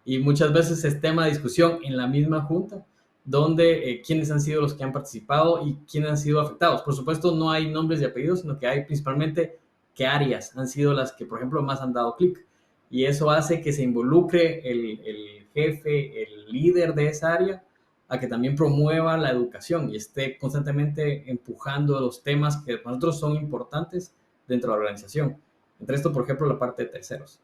Speaker 2: Y muchas veces es tema de discusión en la misma junta, donde quiénes han sido los que han participado y quiénes han sido afectados. Por supuesto, no hay nombres y apellidos, sino que hay principalmente qué áreas han sido las que, por ejemplo, más han dado clic. Y eso hace que se involucre el jefe, el líder de esa área, a que también promueva la educación y esté constantemente empujando los temas que para nosotros son importantes dentro de la organización. Entre esto, por ejemplo, la parte de terceros.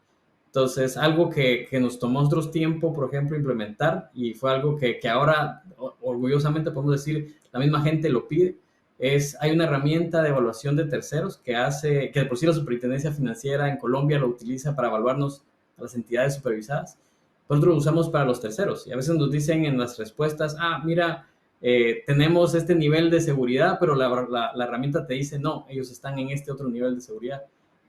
Speaker 2: Entonces, algo que nos tomó nosotros tiempo, por ejemplo, implementar, y fue algo que ahora orgullosamente podemos decir, la misma gente lo pide, hay una herramienta de evaluación de terceros que de por sí la Superintendencia Financiera en Colombia lo utiliza para evaluarnos a las entidades supervisadas. Nosotros lo usamos para los terceros, y a veces nos dicen en las respuestas, mira, tenemos este nivel de seguridad, pero la herramienta te dice, no, ellos están en este otro nivel de seguridad.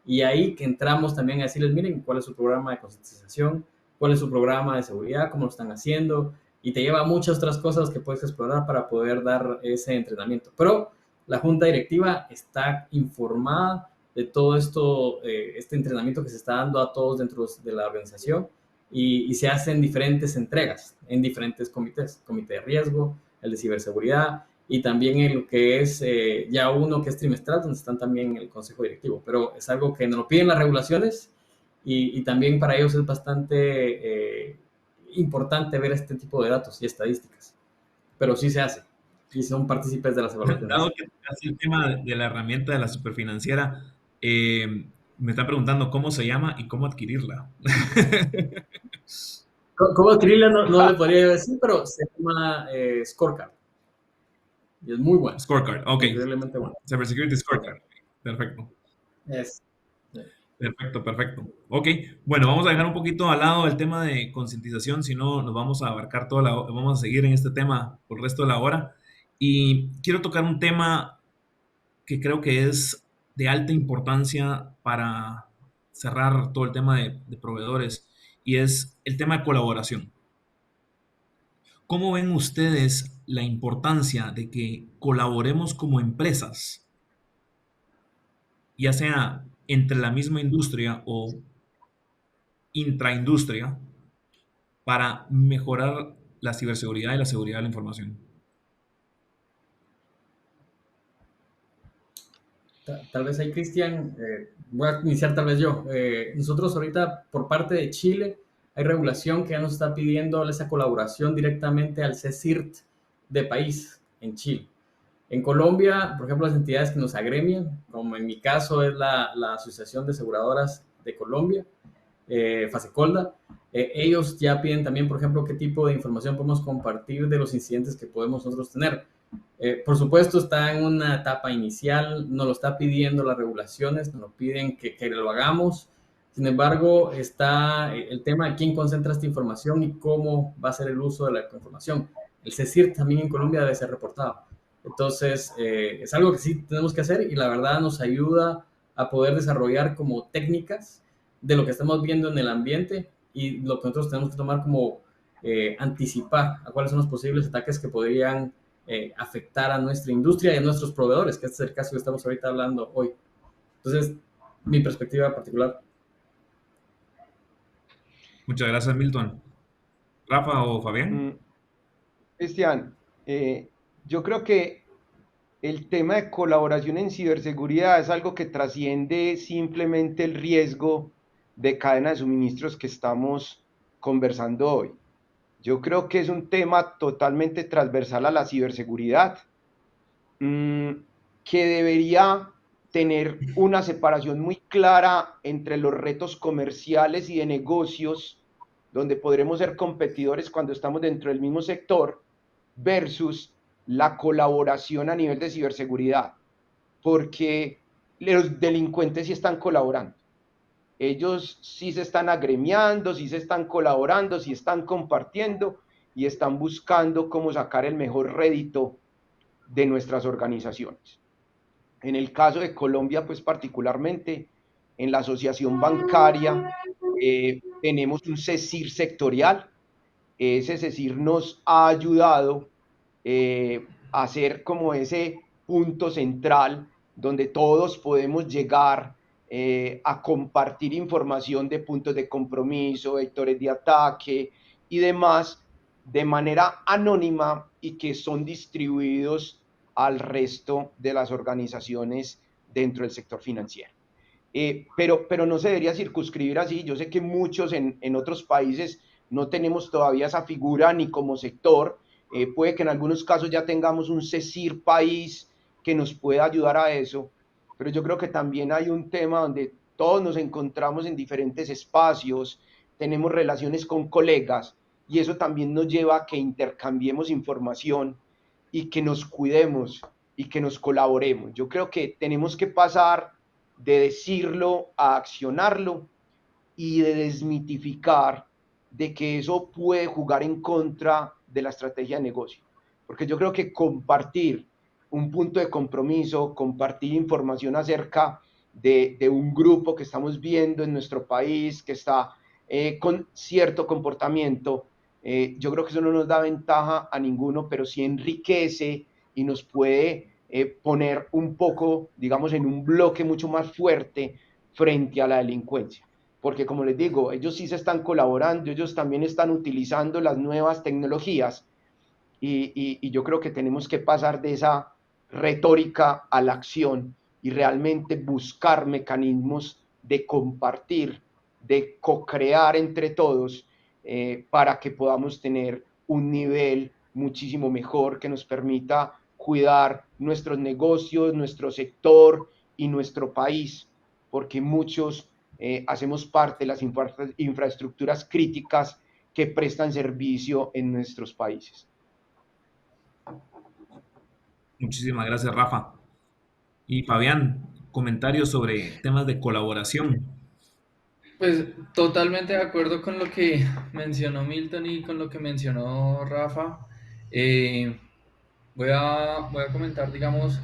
Speaker 2: Y ahí que entramos también a decirles, miren, cuál es su programa de concientización, cuál es su programa de seguridad, cómo lo están haciendo, y te lleva a muchas otras cosas que puedes explorar para poder dar ese entrenamiento. Pero la junta directiva está informada, de todo esto, este entrenamiento que se está dando a todos dentro de la organización y se hace en diferentes entregas, en diferentes comités, comité de riesgo, el de ciberseguridad y también en lo que es ya uno que es trimestral, donde están también en el consejo directivo, pero es algo que nos lo piden las regulaciones y también para ellos es bastante importante ver este tipo de datos y estadísticas, pero sí se hace y son partícipes de las
Speaker 1: Dado
Speaker 2: evaluaciones.
Speaker 1: que tocaste el tema de la herramienta de la superfinanciera, me está preguntando cómo se llama y cómo adquirirla.
Speaker 2: ¿Cómo adquirirla? No, no le podría decir, pero se llama Scorecard y es muy bueno,
Speaker 1: Scorecard, ok.
Speaker 2: increíblemente bueno.
Speaker 1: Cybersecurity Scorecard. Perfecto.
Speaker 2: Es,
Speaker 1: Perfecto, perfecto. Ok, bueno, vamos a dejar un poquito al lado el tema de concientización, si no nos vamos a abarcar vamos a seguir en este tema por el resto de la hora. Y quiero tocar un tema que creo que es de alta importancia para cerrar todo el tema de proveedores y es el tema de colaboración. ¿Cómo ven ustedes la importancia de que colaboremos como empresas, ya sea entre la misma industria o intraindustria, para mejorar la ciberseguridad y la seguridad de la información?
Speaker 2: tal vez ahí, Cristian, voy a iniciar tal vez yo. Nosotros ahorita, por parte de Chile, hay regulación que ya nos está pidiendo esa colaboración directamente al CSIRT de país en Chile. En Colombia, por ejemplo, las entidades que nos agremian, como en mi caso es la Asociación de Aseguradoras de Colombia, Fasecolda, ellos ya piden también, por ejemplo, qué tipo de información podemos compartir de los incidentes que podemos nosotros tener. Por supuesto, está en una etapa inicial, nos lo está pidiendo las regulaciones, nos lo piden que lo hagamos. Sin embargo, está el tema de quién concentra esta información y cómo va a ser el uso de la información. El CECIR también en Colombia debe ser reportado. Entonces, es algo que sí tenemos que hacer y la verdad nos ayuda a poder desarrollar como técnicas de lo que estamos viendo en el ambiente y lo que nosotros tenemos que tomar como anticipar a cuáles son los posibles ataques que podrían afectar a nuestra industria y a nuestros proveedores, que este es el caso que estamos ahorita hablando hoy. Entonces, mi perspectiva particular.
Speaker 1: Muchas gracias, Milton. Rafa o Fabián.
Speaker 3: Cristian, yo creo que el tema de colaboración en ciberseguridad es algo que trasciende simplemente el riesgo de cadena de suministros que estamos conversando hoy. Yo creo que es un tema totalmente transversal a la ciberseguridad, que debería tener una separación muy clara entre los retos comerciales y de negocios, donde podremos ser competidores cuando estamos dentro del mismo sector, versus la colaboración a nivel de ciberseguridad, porque los delincuentes sí están colaborando. Ellos sí se están agremiando, sí se están colaborando, sí están compartiendo y están buscando cómo sacar el mejor rédito de nuestras organizaciones. En el caso de Colombia, pues particularmente en la asociación bancaria, tenemos un CECIR sectorial. Ese CECIR nos ha ayudado a ser como ese punto central donde todos podemos llegar a compartir información de puntos de compromiso, vectores de ataque y demás de manera anónima y que son distribuidos al resto de las organizaciones dentro del sector financiero. Pero no se debería circunscribir así. Yo sé que muchos en otros países no tenemos todavía esa figura ni como sector. Puede que en algunos casos ya tengamos un CECIR país que nos pueda ayudar a eso, pero yo creo que también hay un tema donde todos nos encontramos en diferentes espacios, tenemos relaciones con colegas y eso también nos lleva a que intercambiemos información y que nos cuidemos y que nos colaboremos. Yo creo que tenemos que pasar de decirlo a accionarlo y de desmitificar de que eso puede jugar en contra de la estrategia de negocio. Porque yo creo que compartir un punto de compromiso, compartir información acerca de un grupo que estamos viendo en nuestro país, que está con cierto comportamiento, yo creo que eso no nos da ventaja a ninguno, pero sí enriquece y nos puede poner un poco, digamos, en un bloque mucho más fuerte frente a la delincuencia. Porque como les digo, ellos sí se están colaborando, ellos también están utilizando las nuevas tecnologías y yo creo que tenemos que pasar de esa retórica a la acción y realmente buscar mecanismos de compartir, de co-crear entre todos para que podamos tener un nivel muchísimo mejor que nos permita cuidar nuestros negocios, nuestro sector y nuestro país, porque muchos hacemos parte de las infraestructuras críticas que prestan servicio en nuestros países.
Speaker 1: Muchísimas gracias, Rafa. Y Fabián, comentarios sobre temas de colaboración.
Speaker 4: Pues totalmente de acuerdo con lo que mencionó Milton y con lo que mencionó Rafa. Eh, voy a comentar, digamos,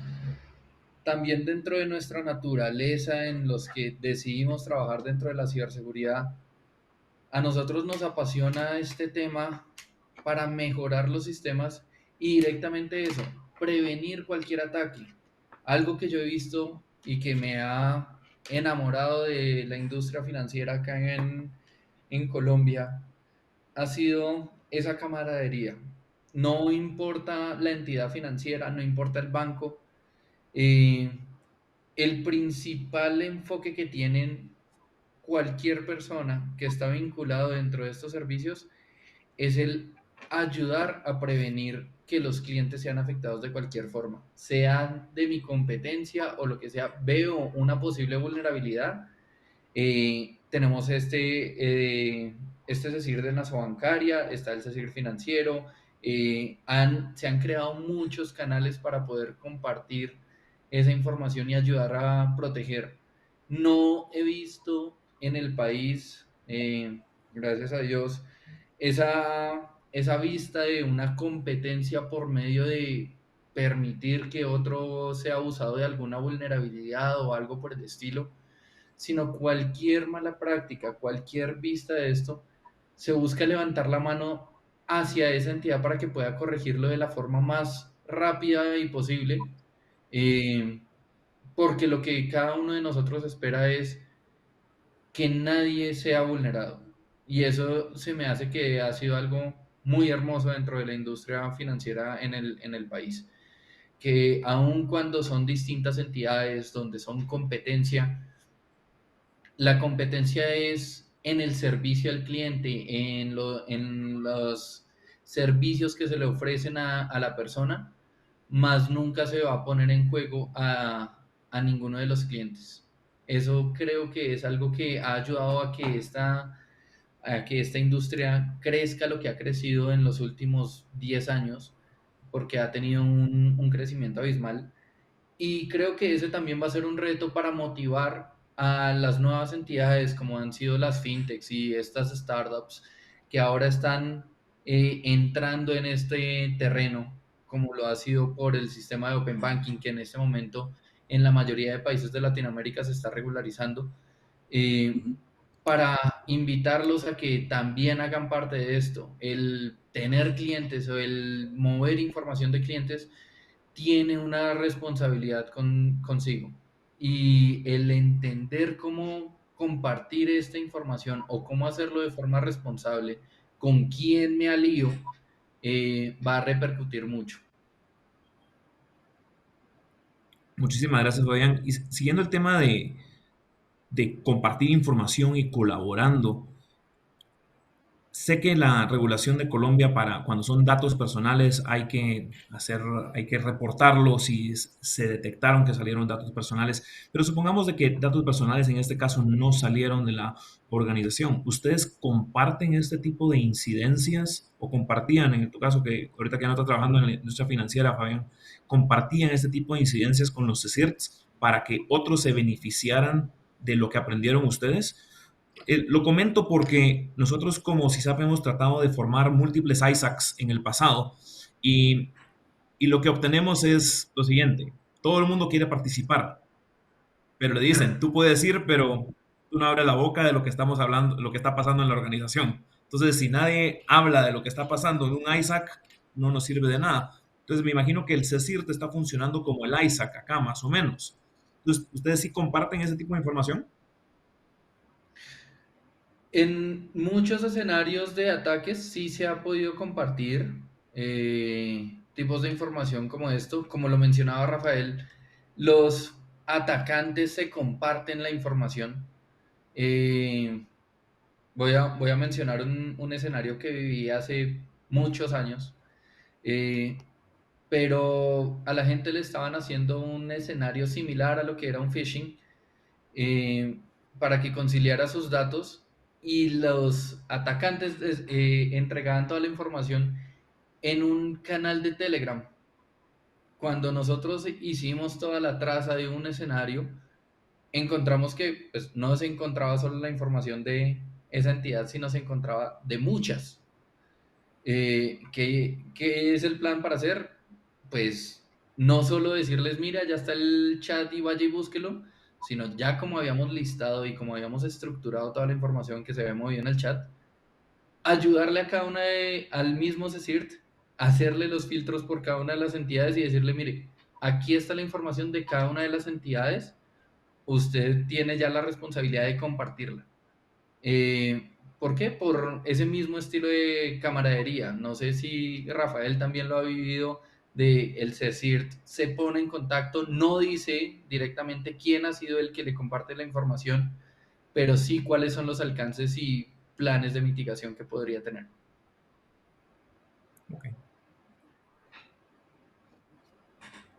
Speaker 4: también dentro de nuestra naturaleza en los que decidimos trabajar dentro de la ciberseguridad. A nosotros nos apasiona este tema para mejorar los sistemas y directamente eso, prevenir cualquier ataque. Algo que yo he visto y que me ha enamorado de la industria financiera acá en Colombia ha sido esa camaradería. No importa la entidad financiera, no importa el banco, eh, el principal enfoque que tienen cualquier persona que está vinculado dentro de estos servicios es el ayudar a prevenir que los clientes sean afectados de cualquier forma, sean de mi competencia o lo que sea. Veo una posible vulnerabilidad. Tenemos este CECIR de Nasobancaria, está el CECIR financiero. Se han creado muchos canales para poder compartir esa información y ayudar a proteger. No he visto en el país, gracias a Dios, esa vista de una competencia por medio de permitir que otro sea abusado de alguna vulnerabilidad o algo por el estilo, sino cualquier mala práctica, cualquier vista de esto, se busca levantar la mano hacia esa entidad para que pueda corregirlo de la forma más rápida y posible, eh, porque lo que cada uno de nosotros espera es que nadie sea vulnerado. Y eso se me hace que ha sido algo muy hermoso dentro de la industria financiera en el país, que aun cuando son distintas entidades donde son competencia, la competencia es en el servicio al cliente, en los servicios que se le ofrecen a la persona, más nunca se va a poner en juego a ninguno de los clientes. Eso creo que es algo que ha ayudado a que esta industria crezca lo que ha crecido en los últimos 10 años, porque ha tenido un crecimiento abismal. Y creo que ese también va a ser un reto para motivar a las nuevas entidades como han sido las fintechs y estas startups que ahora están entrando en este terreno, como lo ha sido por el sistema de Open Banking, que en este momento en la mayoría de países de Latinoamérica se está regularizando, eh, para invitarlos a que también hagan parte de esto. El tener clientes o el mover información de clientes tiene una responsabilidad consigo, y el entender cómo compartir esta información o cómo hacerlo de forma responsable, con quién me alío, va a repercutir mucho.
Speaker 1: Muchísimas gracias, Fabián. Y siguiendo el tema de compartir información y colaborando, sé que la regulación de Colombia para cuando son datos personales hay que reportarlos si se detectaron que salieron datos personales, pero supongamos de que datos personales en este caso no salieron de la organización. ¿Ustedes comparten este tipo de incidencias o compartían, en tu caso que ahorita que no está trabajando en la industria financiera, Fabián, compartían este tipo de incidencias con los CECIRTs para que otros se beneficiaran de lo que aprendieron ustedes? Lo comento porque nosotros como CISAP hemos tratado de formar múltiples ISACs en el pasado y lo que obtenemos es lo siguiente. Todo el mundo quiere participar, pero le dicen, tú puedes ir, pero tú no abres la boca de lo que estamos hablando, lo que está pasando en la organización. Entonces, si nadie habla de lo que está pasando en un ISAC, no nos sirve de nada. Entonces me imagino que el CECIRT está funcionando como el ISAC acá, más o menos. Entonces, ¿ustedes sí comparten ese tipo de información?
Speaker 4: En muchos escenarios de ataques sí se ha podido compartir tipos de información como esto. Como lo mencionaba Rafael, los atacantes se comparten la información. Eh, voy a mencionar un escenario que viví hace muchos años, eh, pero a la gente le estaban haciendo un escenario similar a lo que era un phishing, eh, para que conciliara sus datos, y los atacantes entregaban toda la información en un canal de Telegram. Cuando nosotros hicimos toda la traza de un escenario, encontramos que pues, no se encontraba solo la información de esa entidad, sino se encontraba de muchas. ¿Qué es el plan para hacer? Pues no solo decirles, mira, ya está el chat y vaya y búsquelo, sino ya como habíamos listado y como habíamos estructurado toda la información que se había movido en el chat, ayudarle a cada una al mismo CECIRT, hacerle los filtros por cada una de las entidades y decirle, mire, aquí está la información de cada una de las entidades, usted tiene ya la responsabilidad de compartirla. ¿Por qué? Por ese mismo estilo de camaradería. No sé si Rafael también lo ha vivido, de el CECIRT se pone en contacto, no dice directamente quién ha sido el que le comparte la información, pero sí cuáles son los alcances y planes de mitigación que podría tener.
Speaker 1: Ok.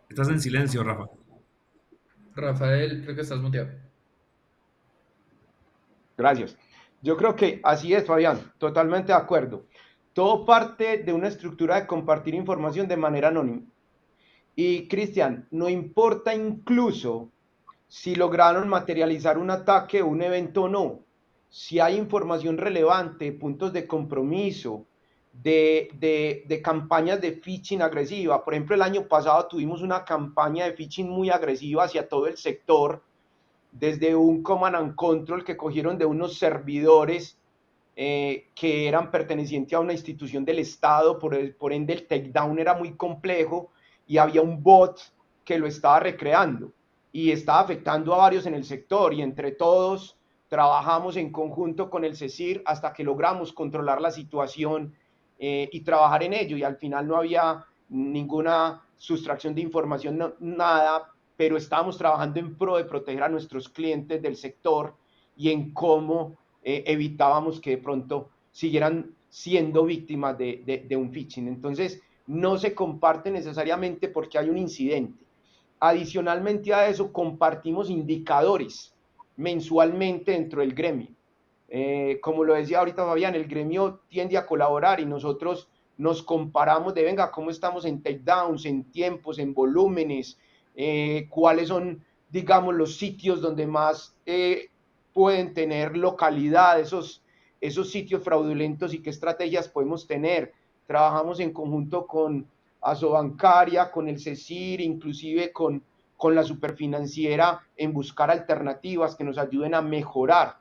Speaker 1: Estás en silencio, Rafa.
Speaker 4: Rafael, creo que estás muteado.
Speaker 3: Gracias. Yo creo que así es, Fabián, totalmente de acuerdo. Todo parte de una estructura de compartir información de manera anónima. Y Cristian, no importa incluso si lograron materializar un ataque o un evento o no, si hay información relevante, puntos de compromiso, de campañas de phishing agresiva. Por ejemplo, el año pasado tuvimos una campaña de phishing muy agresiva hacia todo el sector, desde un command and control que cogieron de unos servidores que eran pertenecientes a una institución del Estado, por ende el takedown era muy complejo y había un bot que lo estaba recreando y estaba afectando a varios en el sector, y entre todos trabajamos en conjunto con el CECIR hasta que logramos controlar la situación y trabajar en ello, y al final no había ninguna sustracción de información, no, nada, pero estábamos trabajando en pro de proteger a nuestros clientes del sector y en cómo evitábamos que de pronto siguieran siendo víctimas de un phishing. Entonces, no se comparte necesariamente porque hay un incidente. Adicionalmente a eso, compartimos indicadores mensualmente dentro del gremio. Como lo decía ahorita Fabián, el gremio tiende a colaborar y nosotros nos comparamos de, venga, cómo estamos en takedowns, en tiempos, en volúmenes, cuáles son, digamos, los sitios donde más pueden tener localidad, esos sitios fraudulentos, y qué estrategias podemos tener. Trabajamos en conjunto con Asobancaria, con el CECIR, inclusive con la superfinanciera, en buscar alternativas que nos ayuden a mejorar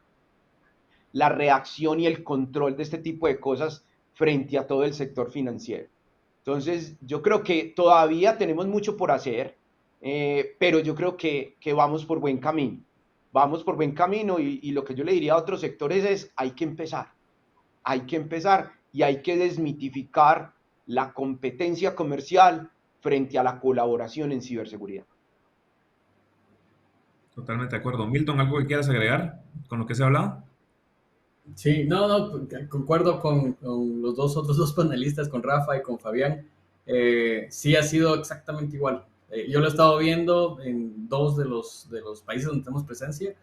Speaker 3: la reacción y el control de este tipo de cosas frente a todo el sector financiero. Entonces, yo creo que todavía tenemos mucho por hacer, pero yo creo que vamos por buen camino. Vamos por buen camino, y lo que yo le diría a otros sectores es, hay que empezar y hay que desmitificar la competencia comercial frente a la colaboración en ciberseguridad.
Speaker 1: Totalmente de acuerdo. Milton, ¿algo que quieras agregar con lo que se ha hablado?
Speaker 2: Sí, no, concuerdo con los otros dos panelistas, con Rafa y con Fabián. Sí ha sido exactamente igual. Yo lo he estado viendo en dos de los países donde tenemos presencia,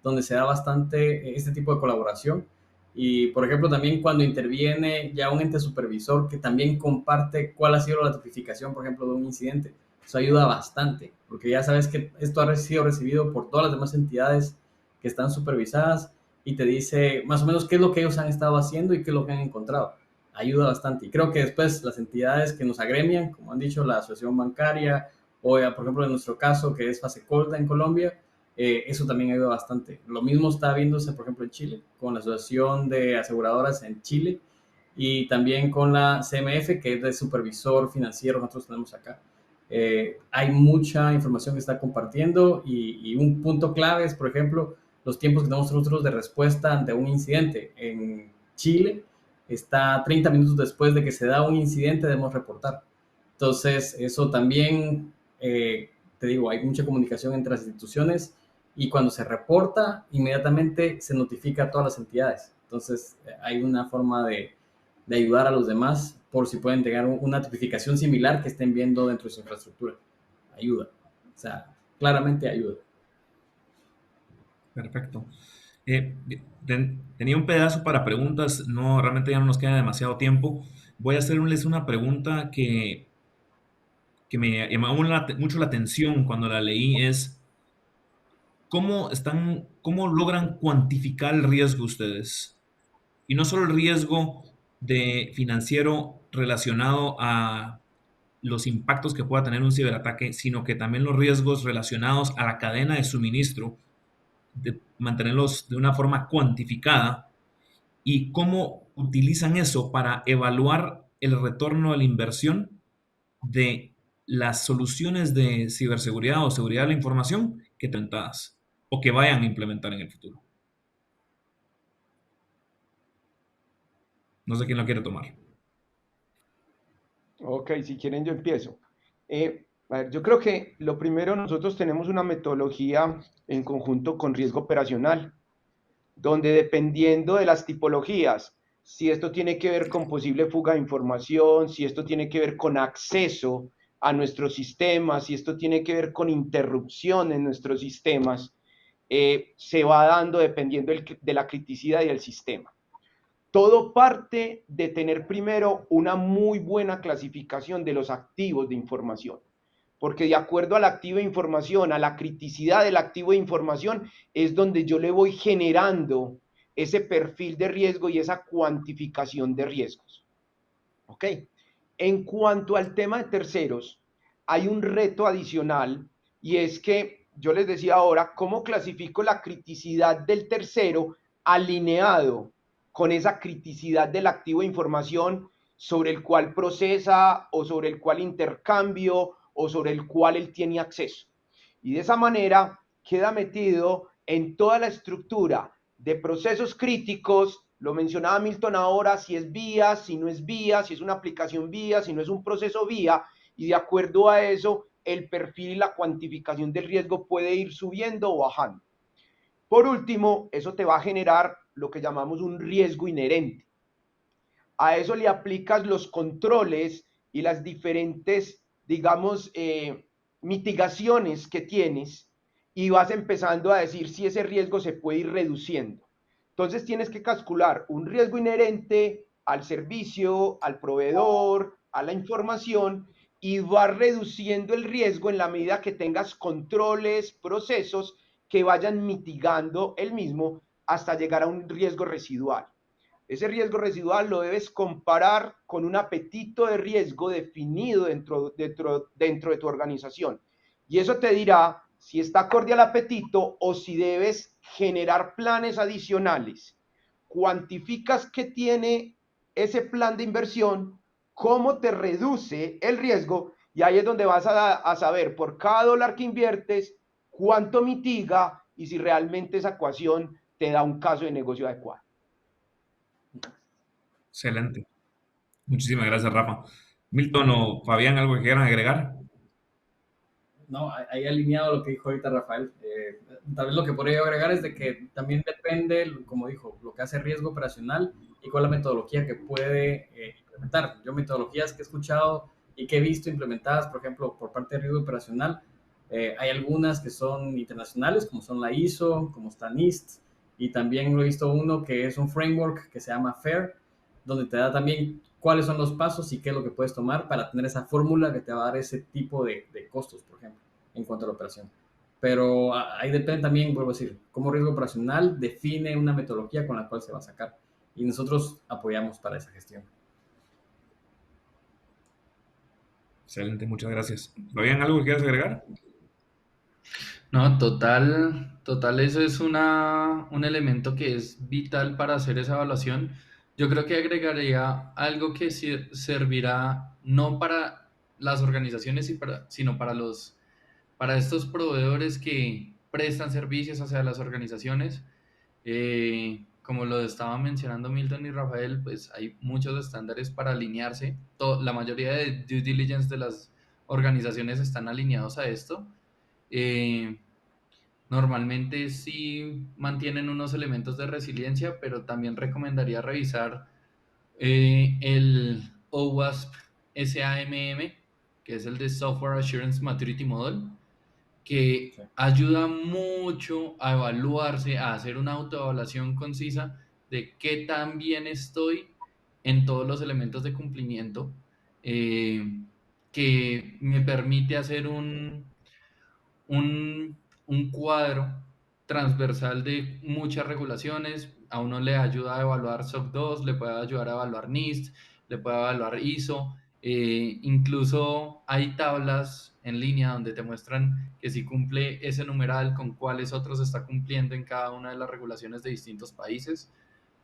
Speaker 2: donde se da bastante este tipo de colaboración. Y, por ejemplo, también cuando interviene ya un ente supervisor que también comparte cuál ha sido la notificación, por ejemplo, de un incidente, eso ayuda bastante, porque ya sabes que esto ha sido recibido por todas las demás entidades que están supervisadas, y te dice más o menos qué es lo que ellos han estado haciendo y qué es lo que han encontrado. Ayuda bastante. Y creo que después las entidades que nos agremian, como han dicho, la asociación bancaria, o por ejemplo en nuestro caso, que es Fasecolda en Colombia, eso también ayuda bastante. Lo mismo está viéndose, por ejemplo, en Chile, con la Asociación de Aseguradoras en Chile. y también con la CMF, que es de supervisor financiero, nosotros tenemos acá. Hay mucha información que está compartiendo y un punto clave es, por ejemplo, los tiempos que tenemos nosotros de respuesta ante un incidente. En Chile está 30 minutos después de que se da un incidente, debemos reportar. Entonces, eso también, te digo, hay mucha comunicación entre las instituciones y cuando se reporta, inmediatamente se notifica a todas las entidades. Entonces, hay una forma de ayudar a los demás por si pueden tener una tipificación similar que estén viendo dentro de su infraestructura. Ayuda. O sea, claramente ayuda.
Speaker 1: Perfecto. Tenía un pedazo para preguntas, no, realmente ya no nos queda demasiado tiempo. Voy a hacerles una pregunta que me llamó mucho la atención cuando la leí, es ¿cómo logran cuantificar el riesgo ustedes? Y no solo el riesgo de financiero relacionado a los impactos que pueda tener un ciberataque, sino que también los riesgos relacionados a la cadena de suministro, de mantenerlos de una forma cuantificada, y cómo utilizan eso para evaluar el retorno de la inversión de las soluciones de ciberseguridad o seguridad de la información que tentadas o que vayan a implementar en el futuro. No sé quién lo quiere tomar.
Speaker 3: Ok, si quieren yo empiezo. A ver, yo creo que lo primero, nosotros tenemos una metodología en conjunto con riesgo operacional, donde dependiendo de las tipologías, si esto tiene que ver con posible fuga de información, si esto tiene que ver con acceso a nuestros sistemas, si esto tiene que ver con interrupción en nuestros sistemas, se va dando dependiendo de la criticidad del sistema. Todo parte de tener primero una muy buena clasificación de los activos de información, porque de acuerdo al activo de información, a la criticidad del activo de información, es donde yo le voy generando ese perfil de riesgo y esa cuantificación de riesgos. ¿Ok? En cuanto al tema de terceros, hay un reto adicional y es que yo les decía ahora, ¿cómo clasifico la criticidad del tercero alineado con esa criticidad del activo de información sobre el cual procesa o sobre el cual intercambio o sobre el cual él tiene acceso? Y de esa manera queda metido en toda la estructura de procesos críticos. Lo mencionaba Milton ahora, si es vía, si no es vía, si es una aplicación vía, si no es un proceso vía, y de acuerdo a eso, el perfil y la cuantificación del riesgo puede ir subiendo o bajando. Por último, eso te va a generar lo que llamamos un riesgo inherente. A eso le aplicas los controles y las diferentes, digamos, mitigaciones que tienes y vas empezando a decir si ese riesgo se puede ir reduciendo. Entonces tienes que calcular un riesgo inherente al servicio, al proveedor, a la información, y vas reduciendo el riesgo en la medida que tengas controles, procesos que vayan mitigando el mismo hasta llegar a un riesgo residual. Ese riesgo residual lo debes comparar con un apetito de riesgo definido dentro de tu organización. Y eso te dirá si está acorde al apetito o si debes generar planes adicionales. Cuantificas qué tiene ese plan de inversión, cómo te reduce el riesgo, y ahí es donde vas a saber por cada dólar que inviertes cuánto mitiga y si realmente esa ecuación te da un caso de negocio adecuado.
Speaker 1: Excelente. Muchísimas gracias, Rafa. Milton o Fabián, ¿algo que quieran agregar?
Speaker 2: No, ahí alineado lo que dijo ahorita Rafael. Tal vez lo que podría agregar es de que también depende, como dijo, lo que hace riesgo operacional y cuál es la metodología que puede implementar. Yo metodologías que he escuchado y que he visto implementadas, por ejemplo, por parte de riesgo operacional, hay algunas que son internacionales, como son la ISO, como está NIST, y también lo he visto uno que es un framework que se llama FAIR, donde te da también cuáles son los pasos y qué es lo que puedes tomar para tener esa fórmula que te va a dar ese tipo de costos, por ejemplo, en cuanto a la operación. Pero ahí depende también, vuelvo a decir, cómo riesgo operacional define una metodología con la cual se va a sacar. Y nosotros apoyamos para esa gestión.
Speaker 1: Excelente, muchas gracias. Fabián, ¿algo que quieras agregar?
Speaker 4: No, total, eso es un elemento que es vital para hacer esa evaluación. Yo creo que agregaría algo que servirá no para las organizaciones, sino para estos proveedores que prestan servicios hacia las organizaciones. Como lo estaban mencionando Milton y Rafael, pues hay muchos estándares para alinearse. La mayoría de due diligence de las organizaciones están alineados a esto. Eh, Normalmente sí mantienen unos elementos de resiliencia, pero también recomendaría revisar el OWASP SAMM, que es el de Software Assurance Maturity Model, que
Speaker 2: Sí.
Speaker 4: ayuda mucho a evaluarse, a hacer una autoevaluación concisa de qué tan bien estoy en todos los elementos de cumplimiento, eh, que me permite hacer un, un cuadro transversal de muchas regulaciones. A uno le ayuda a evaluar SOC 2, le puede ayudar a evaluar NIST, le puede evaluar ISO. Incluso hay tablas en línea donde te muestran que si cumple ese numeral, con cuáles otros está cumpliendo en cada una de las regulaciones de distintos países.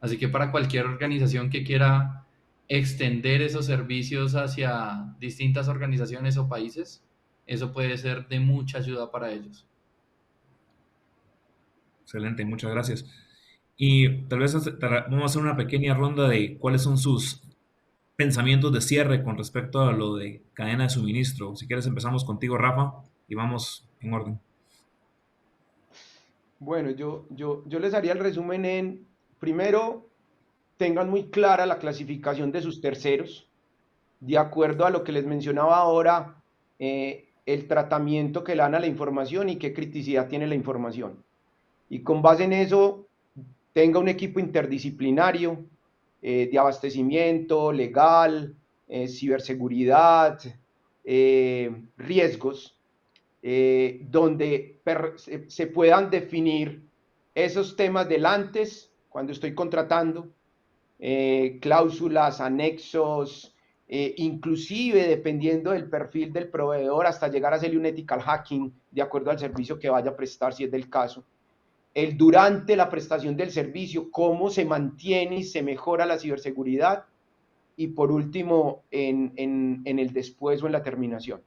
Speaker 4: Así que para cualquier organización que quiera extender esos servicios hacia distintas organizaciones o países, eso puede ser de mucha ayuda para ellos.
Speaker 1: Excelente, muchas gracias. Y tal vez vamos a hacer una pequeña ronda de cuáles son sus pensamientos de cierre con respecto a lo de cadena de suministro. Si quieres empezamos contigo, Rafa, y vamos en orden.
Speaker 3: Bueno, yo les haría el resumen en, primero, tengan muy clara la clasificación de sus terceros, de acuerdo a lo que les mencionaba ahora, el tratamiento que le dan a la información y qué criticidad tiene la información. Y con base en eso, tenga un equipo interdisciplinario de abastecimiento, legal, ciberseguridad, riesgos, donde se puedan definir esos temas del antes, cuando estoy contratando, cláusulas, anexos, inclusive dependiendo del perfil del proveedor, hasta llegar a hacerle un ethical hacking de acuerdo al servicio que vaya a prestar, si es del caso. El durante la prestación del servicio, cómo se mantiene y se mejora la ciberseguridad. Y por último, en el después o en la terminación.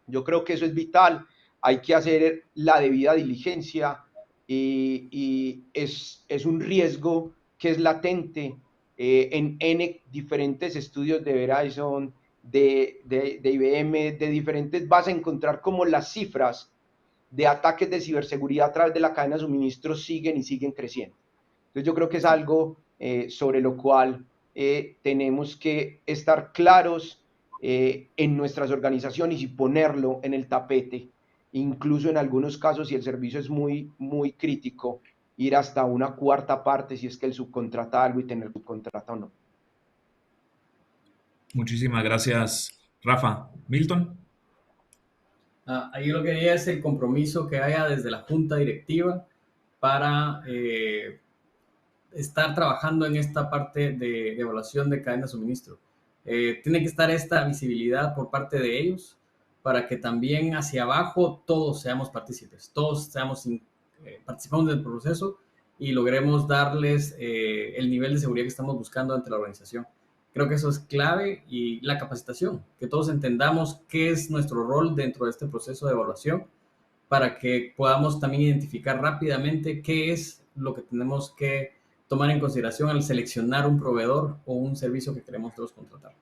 Speaker 3: Yo creo que eso es vital. Hay que hacer la debida diligencia y es un riesgo que es latente en N diferentes estudios de Verizon, de IBM, de diferentes, vas a encontrar como las cifras de ataques de ciberseguridad a través de la cadena de suministro siguen y siguen creciendo. Entonces yo creo que es algo sobre lo cual tenemos que estar claros en nuestras organizaciones y ponerlo en el tapete, incluso en algunos casos, si el servicio es muy, muy crítico, ir hasta una cuarta parte si es que el subcontrata algo y tener subcontrata o no.
Speaker 1: Muchísimas gracias, Rafa. Milton.
Speaker 2: Ahí lo que haría es el compromiso que haya desde la junta directiva para estar trabajando en esta parte de evaluación de cadena de suministro. Tiene que estar esta visibilidad por parte de ellos para que también hacia abajo todos seamos partícipes, todos participamos del proceso y logremos darles el nivel de seguridad que estamos buscando ante la organización. Creo que eso es clave, y la capacitación, que todos entendamos qué es nuestro rol dentro de este proceso de evaluación para que podamos también identificar rápidamente qué es lo que tenemos que tomar en consideración al seleccionar un proveedor o un servicio que queremos todos contratar.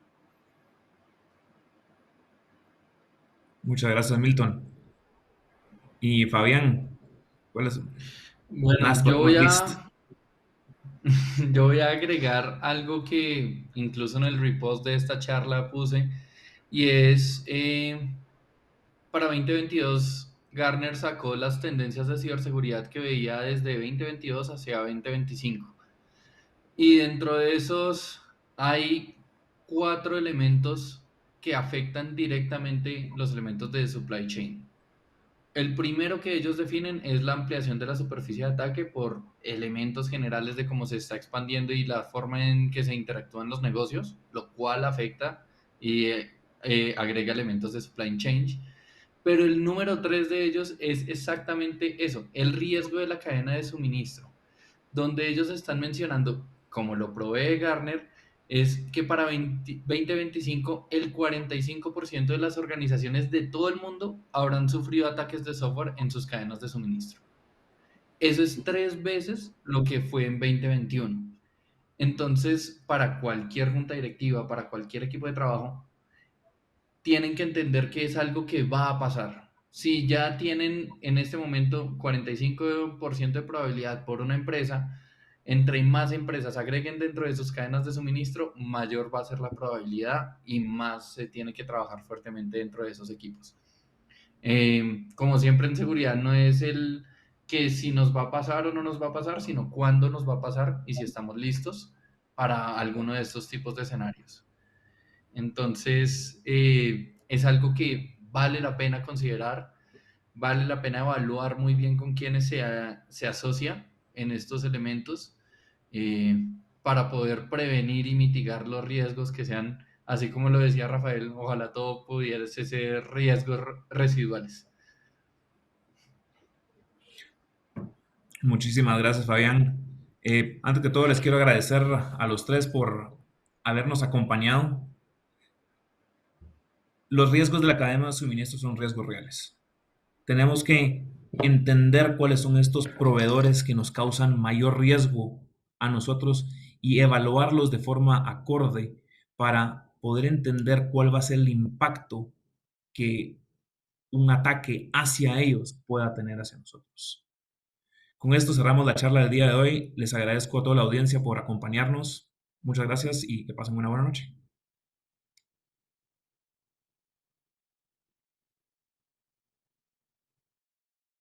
Speaker 1: Muchas gracias, Milton. Y Fabián, ¿cuál es?
Speaker 4: Bueno,
Speaker 1: Last but not least.
Speaker 4: Yo voy a agregar algo que incluso en el repost de esta charla puse, y es para 2022 Gartner sacó las tendencias de ciberseguridad que veía desde 2022 hacia 2025. Y dentro de esos hay 4 elementos que afectan directamente los elementos de supply chain. El primero que ellos definen es la ampliación de la superficie de ataque por elementos generales de cómo se está expandiendo y la forma en que se interactúan los negocios, lo cual afecta y agrega elementos de supply chain. Pero el número 3 de ellos es exactamente eso, el riesgo de la cadena de suministro, donde ellos están mencionando como lo provee Gartner, es que para 2025 el 45% de las organizaciones de todo el mundo habrán sufrido ataques de software en sus cadenas de suministro. Eso es 3 veces lo que fue en 2021. Entonces, para cualquier junta directiva, para cualquier equipo de trabajo, tienen que entender que es algo que va a pasar. Si ya tienen en este momento 45% de probabilidad por una empresa, entre más empresas agreguen dentro de sus cadenas de suministro, mayor va a ser la probabilidad y más se tiene que trabajar fuertemente dentro de esos equipos. Como siempre en seguridad, no es el que si nos va a pasar o no nos va a pasar, sino cuándo nos va a pasar y si estamos listos para alguno de estos tipos de escenarios. Entonces, es algo que vale la pena considerar, vale la pena evaluar muy bien con quiénes se asocia en estos elementos para poder prevenir y mitigar los riesgos que sean, así como lo decía Rafael, ojalá todo pudiera ser riesgos residuales.
Speaker 1: Muchísimas gracias, Fabián. Antes que todo, les quiero agradecer a los tres por habernos acompañado. Los riesgos de la cadena de suministro son riesgos reales. Tenemos que entender cuáles son estos proveedores que nos causan mayor riesgo a nosotros y evaluarlos de forma acorde para poder entender cuál va a ser el impacto que un ataque hacia ellos pueda tener hacia nosotros. Con esto cerramos la charla del día de hoy. Les agradezco a toda la audiencia por acompañarnos. Muchas gracias y que pasen una buena noche.